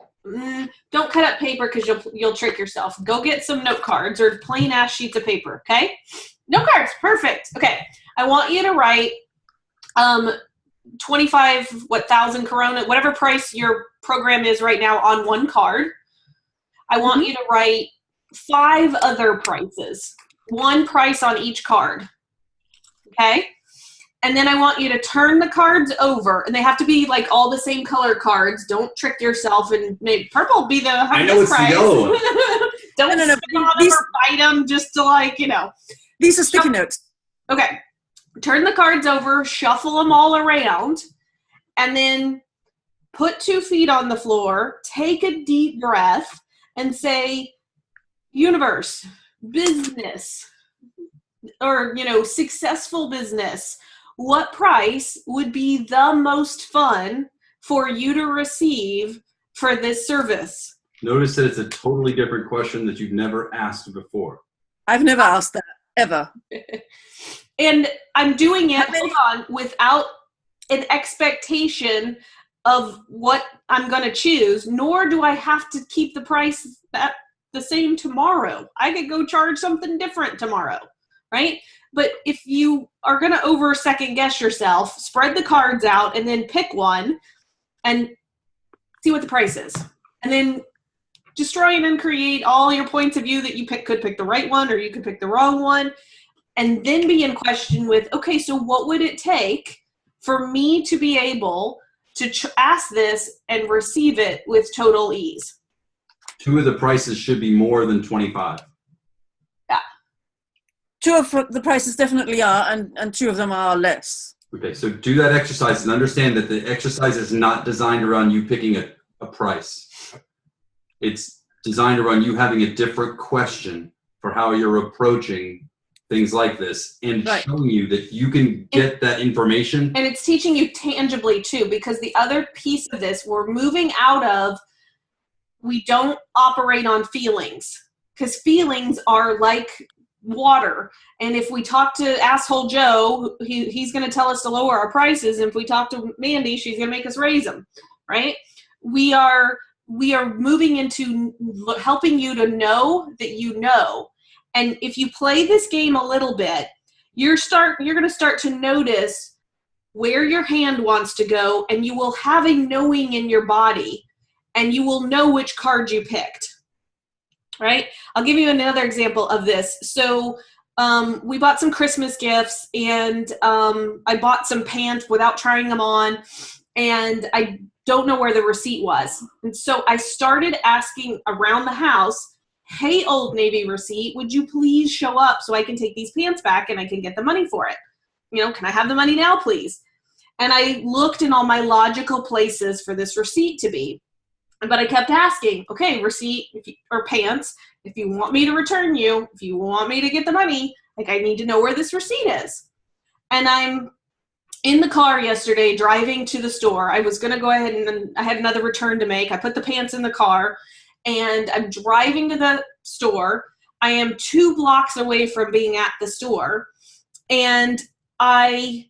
Don't cut up paper because you'll trick yourself. Go get some note cards or plain ass sheets of paper. Okay. No cards. Perfect. Okay. I want you to write 1,000 Corona, whatever price your program is right now on one card. I want you to write 5 other prices, 1 price on each card. Okay? And then I want you to turn the cards over, and they have to be like all the same color cards. Don't trick yourself and make purple be the highest I know it's price. the yellow one. Don't No. bite them just to like, you know. These are sticky notes. Okay. Turn the cards over, shuffle them all around, and then put 2 feet on the floor, take a deep breath, and say, universe, business, or, you know, successful business. What price would be the most fun for you to receive for this service? Notice that it's a totally different question that you've never asked before. I've never asked that, ever. And I'm doing it, hold on, without an expectation of what I'm going to choose, nor do I have to keep the price the same tomorrow. I could go charge something different tomorrow, right? But if you are going to over second guess yourself, spread the cards out and then pick one and see what the price is. And then destroy and then create all your points of view that you could pick the right one or you could pick the wrong one. And then be in question with, okay, so what would it take for me to be able to ask this and receive it with total ease? 2 of the prices should be more than 25. Yeah. 2 of the prices definitely are, and 2 of them are less. Okay, so do that exercise and understand that the exercise is not designed around you picking a price. It's designed around you having a different question for how you're approaching things like this and showing you that you can get that information. And it's teaching you tangibly too, because the other piece of this, we're moving out of, we don't operate on feelings, because feelings are like water. And if we talk to asshole Joe, he's going to tell us to lower our prices. And if we talk to Mandy, she's going to make us raise them, right? We are moving into helping you to know that you know. And if you play this game a little bit, you're going to start to notice where your hand wants to go, and you will have a knowing in your body, and you will know which card you picked, right? I'll give you another example of this. So we bought some Christmas gifts, and I bought some pants without trying them on, and I don't know where the receipt was. And so I started asking around the house, hey, Old Navy receipt, would you please show up so I can take these pants back and I can get the money for it? You know, can I have the money now, please? And I looked in all my logical places for this receipt to be. But I kept asking, okay, receipt or pants, if you want me to return you, if you want me to get the money, like I need to know where this receipt is. And I'm in the car yesterday driving to the store. I was going to go ahead and I had another return to make. I put the pants in the car. And I'm driving to the store. I am 2 blocks away from being at the store. And I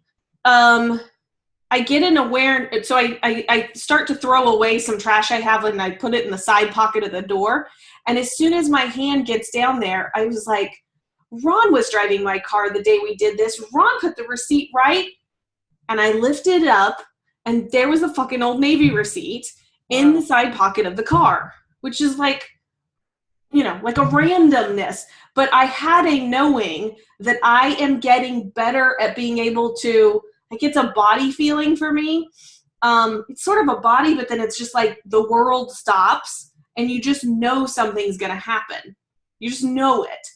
get an awareness. So I start to throw away some trash I have, and I put it in the side pocket of the door. And as soon as my hand gets down there, I was like, Ron was driving my car the day we did this. Ron put the receipt right. And I lifted it up, and there was a fucking Old Navy receipt in the side pocket of the car. Which is like, you know, like a randomness. But I had a knowing that I am getting better at being able to, like, it's a body feeling for me. It's sort of a body, but then it's just like the world stops and you just know something's going to happen. You just know it.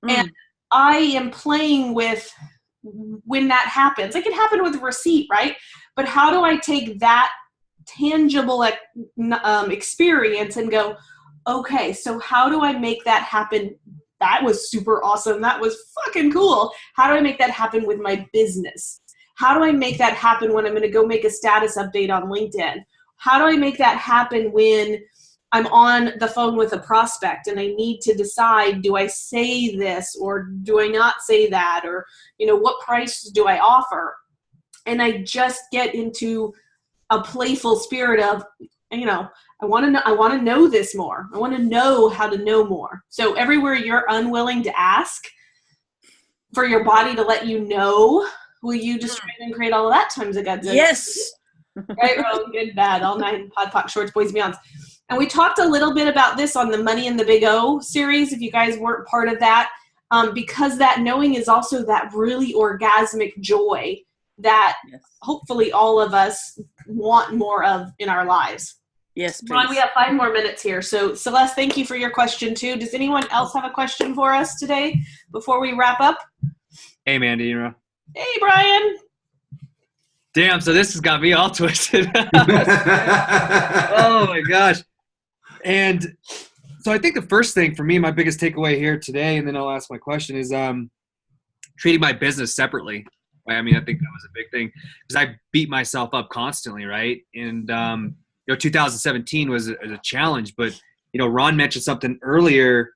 And I am playing with when that happens. It can happen with a receipt, right? But how do I take that tangible experience and go, okay, so how do I make that happen? That was super awesome. That was fucking cool. How do I make that happen with my business? How do I make that happen when I'm going to go make a status update on LinkedIn? How do I make that happen when I'm on the phone with a prospect and I need to decide, do I say this or do I not say that? Or, you know, what price do I offer? And I just get into a playful spirit of, you know, I want to know this more. I want to know how to know more. So everywhere you're unwilling to ask, for your body to let you know, will you destroy and create all of that times a godzillion? Yes. Right, wrong, good, bad, all night, pod, poc, shorts, boys, beyonds. And we talked a little bit about this on the Money in the Big O series, if you guys weren't part of that, because that knowing is also that really orgasmic joy that hopefully all of us want more of in our lives. Yes, please. Ron, we have 5 more minutes here. So Celeste, thank you for your question too. Does anyone else have a question for us today before we wrap up? Hey, Mandy. Hey, Brian. Damn, so this has got me all twisted. Oh my gosh. And so I think the first thing for me, my biggest takeaway here today, and then I'll ask my question, is treating my business separately. I mean, I think that was a big thing because I beat myself up constantly, right? And 2017 was a challenge, but Ron mentioned something earlier.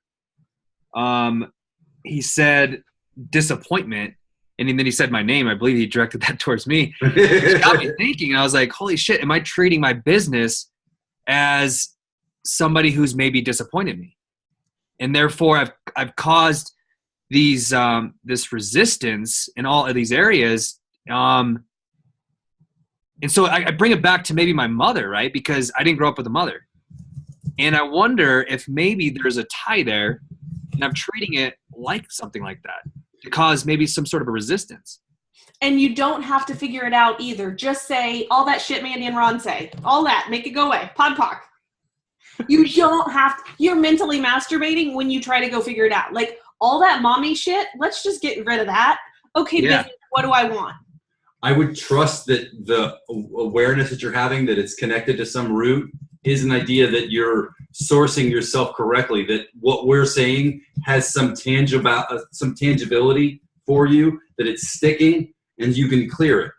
He said disappointment, and then he said my name. I believe he directed that towards me. It got me thinking. I was like, holy shit, am I treating my business as somebody who's maybe disappointed me? And therefore I've caused these this resistance in all of these areas. And so I bring it back to maybe my mother, right? Because I didn't grow up with a mother. And I wonder if maybe there's a tie there and I'm treating it like something like that to cause maybe some sort of a resistance. And you don't have to figure it out either. Just say all that shit Mandy and Ron say. All that. Make it go away. Pod poc. You don't have to. You're mentally masturbating when you try to go figure it out. Like all that mommy shit, let's just get rid of that. Okay, business, what do I want? I would trust that the awareness that you're having, that it's connected to some root, is an idea that you're sourcing yourself correctly, that what we're saying has some tangibility for you, that it's sticking, and you can clear it.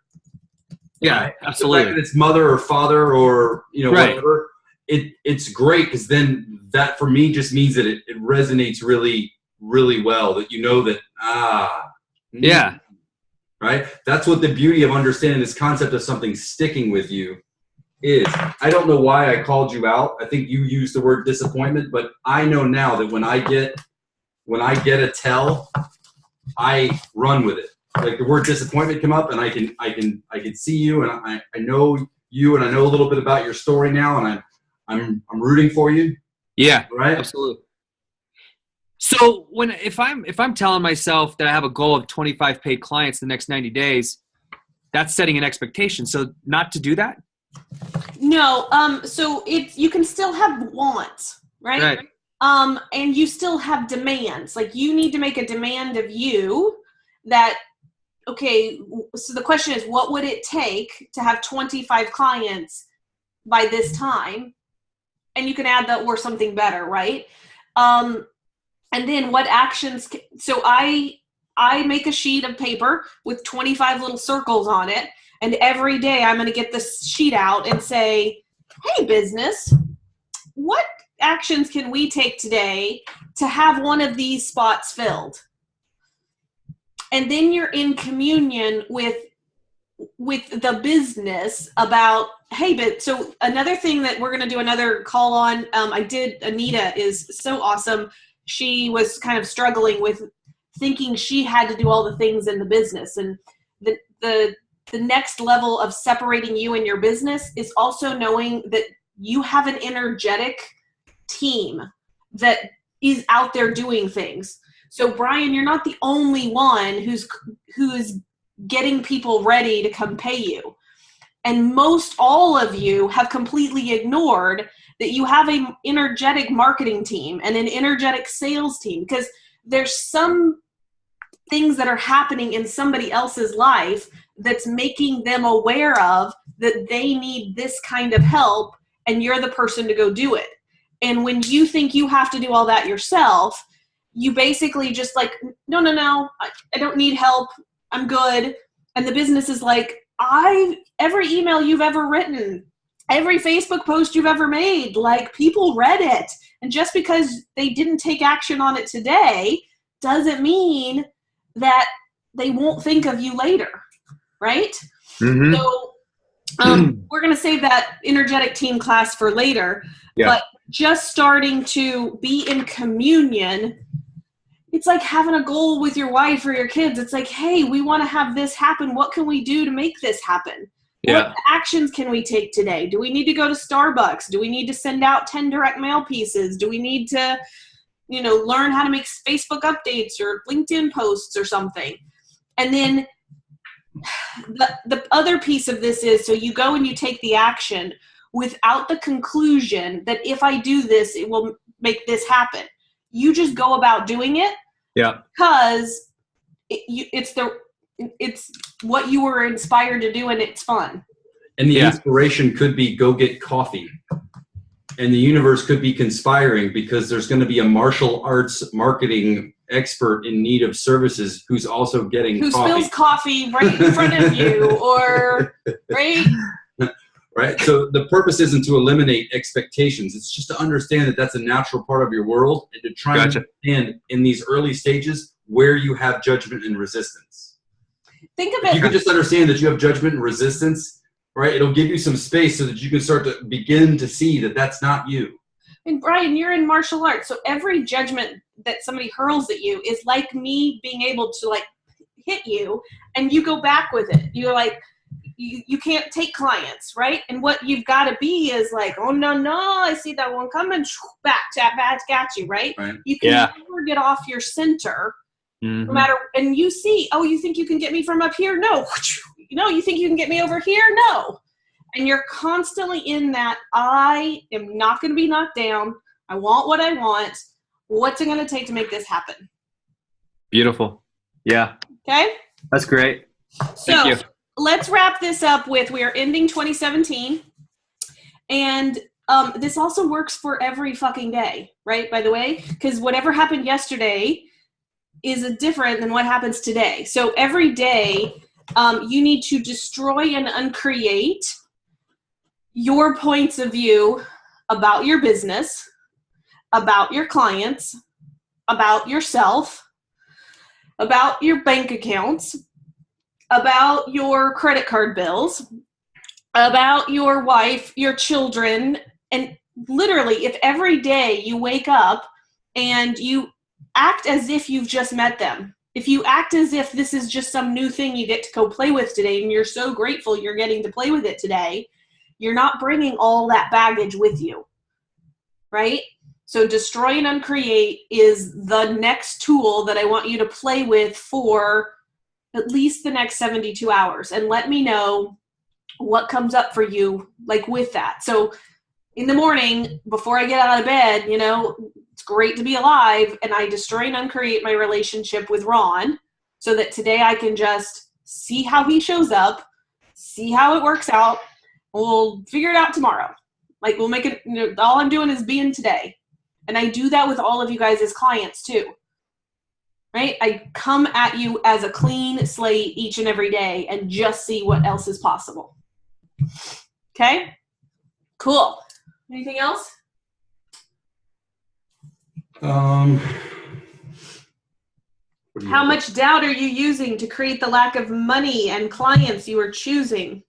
Yeah, right? absolutely. The fact that it's mother or father or right. whatever, it's great because then that for me just means that it resonates really, really well, that that, yeah. Right? That's what the beauty of understanding this concept of something sticking with you is. I don't know why I called you out. I think you used the word disappointment, but I know now that when I get a tell, I run with it. Like the word disappointment come up and I can see you and I know you and I know a little bit about your story now and I'm rooting for you. Yeah. Right? Absolutely. So if I'm telling myself that I have a goal of 25 paid clients in the next 90 days, that's setting an expectation. So not to do that? No. So you can still have wants, right? Right. And you still have demands. Like you need to make a demand of you that, okay, so the question is, what would it take to have 25 clients by this time? And you can add that or something better, right? And then what actions, so I make a sheet of paper with 25 little circles on it. And every day I'm going to get this sheet out and say, hey, business, what actions can we take today to have one of these spots filled? And then you're in communion with the business about, hey, but so another thing that we're going to do another call on, Anita is so awesome. She was kind of struggling with thinking she had to do all the things in the business. And the next level of separating you and your business is also knowing that you have an energetic team that is out there doing things. So Brian, you're not the only one who's getting people ready to come pay you. And most all of you have completely ignored that you have an energetic marketing team and an energetic sales team, because there's some things that are happening in somebody else's life that's making them aware of that they need this kind of help, and you're the person to go do it. And when you think you have to do all that yourself, you basically just like, no, I don't need help. I'm good. And the business is like, every email you've ever written, every Facebook post you've ever made, like people read it. And just because they didn't take action on it today doesn't mean that they won't think of you later. Right? Mm-hmm. So we're going to save that energetic team class for later. Yeah. But just starting to be in communion it's like having a goal with your wife or your kids. It's like, hey, we want to have this happen. What can we do to make this happen? Yeah. What actions can we take today? Do we need to go to Starbucks? Do we need to send out 10 direct mail pieces? Do we need to, learn how to make Facebook updates or LinkedIn posts or something? And then the other piece of this is, so you go and you take the action without the conclusion that if I do this, it will make this happen. You just go about doing it. Yeah. Because it's what you were inspired to do, and it's fun. And the inspiration could be go get coffee. And the universe could be conspiring because there's going to be a martial arts marketing expert in need of services who's also getting Who coffee. spills coffee right in front of you, or right? Right. So the purpose isn't to eliminate expectations. It's just to understand that that's a natural part of your world, and to try and understand in these early stages where you have judgment and resistance. Think of it. If you can just understand that you have judgment and resistance, right? It'll give you some space so that you can start to begin to see that that's not you. And Brian, you're in martial arts, so every judgment that somebody hurls at you is like me being able to hit you, and you go back with it. You're like, you can't take clients, right? And what you've got to be is like, oh no, I see that one coming, back at you, right? You can never get off your center, no matter. And you see, oh, you think you can get me from up here? No, you think you can get me over here? No. And you're constantly in that, I am not going to be knocked down. I want what I want. What's it going to take to make this happen? Beautiful. Yeah. Okay. That's great. Thank you. Let's wrap this up with, we are ending 2017. And this also works for every fucking day, right? By the way, because whatever happened yesterday is different than what happens today. So every day you need to destroy and uncreate your points of view about your business, about your clients, about yourself, about your bank accounts, about your credit card bills, about your wife, your children. And literally, if every day you wake up and you act as if you've just met them, if you act as if this is just some new thing you get to go play with today, and you're so grateful you're getting to play with it today, you're not bringing all that baggage with you, right? So destroy and uncreate is the next tool that I want you to play with for at least the next 72 hours. And let me know what comes up for you, with that. So in the morning, before I get out of bed, it's great to be alive. And I destroy and uncreate my relationship with Ron so that today I can just see how he shows up, see how it works out. We'll figure it out tomorrow. We'll make it, all I'm doing is being today. And I do that with all of you guys as clients too. Right? I come at you as a clean slate each and every day and just see what else is possible. Okay? Cool. Anything else? How much doubt are you using to create the lack of money and clients you are choosing?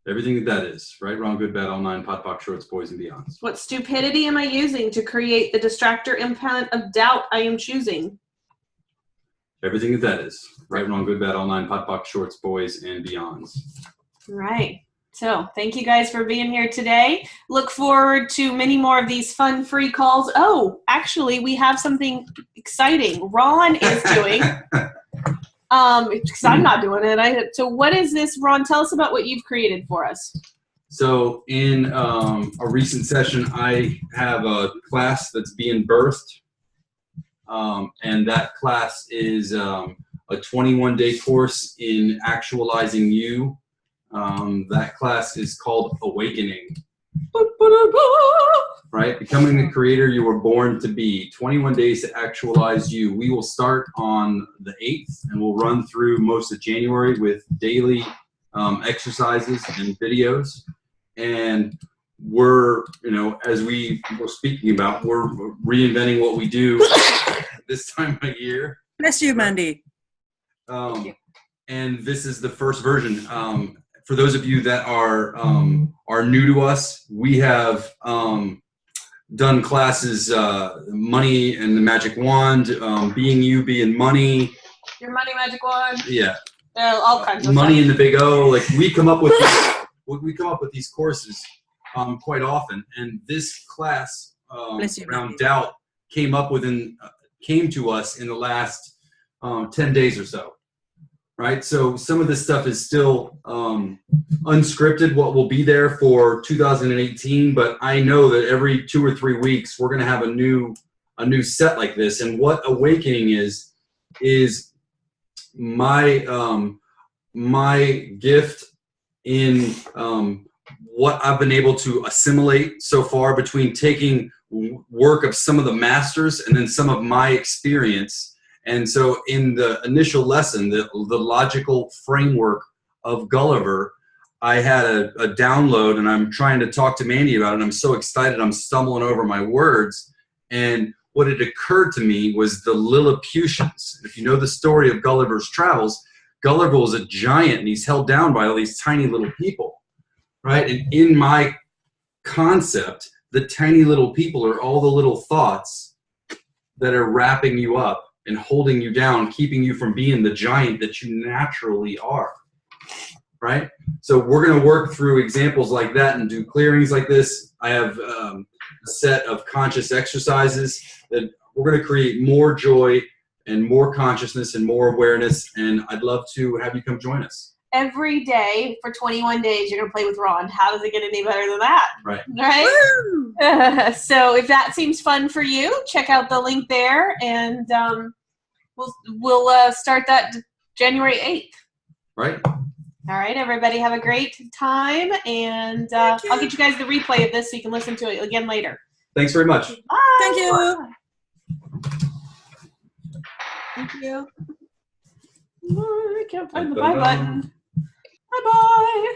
Everything that is. Right, wrong, good, bad, all nine, pot, box, shorts, boys, and beyonds. What stupidity am I using to create the distractor implant of doubt I am choosing? Everything that is. Right, wrong, good, bad, all nine, pot, box, shorts, boys, and beyonds. Right. So thank you guys for being here today. Look forward to many more of these fun free calls. Oh, actually, we have something exciting Ron is doing. Because I'm not doing it. So what is this, Ron? Tell us about what you've created for us. So in a recent session, I have a class that's being birthed. And that class is a 21-day course in actualizing you. That class is called Awakening. Right? Becoming the creator you were born to be. 21 days to actualize you. We will start on the 8th and we'll run through most of January with daily exercises and videos. And we're, as we were speaking about, we're reinventing what we do this time of year. Bless you, Mandy. And this is the first version. For those of you that are new to us, we have done classes, Money and the Magic Wand, Being You, Being Money. Your money magic wand. Yeah. All kinds of Money stuff. in the Big O. Like we come up with these courses quite often, and this class Bless you, around baby. doubt came to us in the last 10 days or so. Right, so some of this stuff is still unscripted, what will be there for 2018, but I know that every 2 or 3 weeks we're going to have a new set like this. And what Awakening is my my gift in what I've been able to assimilate so far between taking work of some of the masters and then some of my experience. And so in the initial lesson, the logical framework of Gulliver, I had a download, and I'm trying to talk to Mandy about it. And I'm so excited, I'm stumbling over my words. And what had occurred to me was the Lilliputians. If you know the story of Gulliver's Travels, Gulliver was a giant, and he's held down by all these tiny little people, right? And in my concept, the tiny little people are all the little thoughts that are wrapping you up and holding you down, keeping you from being the giant that you naturally are, right? So we're going to work through examples like that and do clearings like this. I have a set of conscious exercises that we're going to create more joy and more consciousness and more awareness, and I'd love to have you come join us. Every day for 21 days, you're going to play with Ron. How does it get any better than that? Right. Right? So if that seems fun for you, check out the link there, and we'll start that January 8th. Right. All right, everybody, have a great time, and I'll get you guys the replay of this so you can listen to it again later. Thanks very much. Bye. Thank you. Thank you. I can't find the bye button. Bye-bye.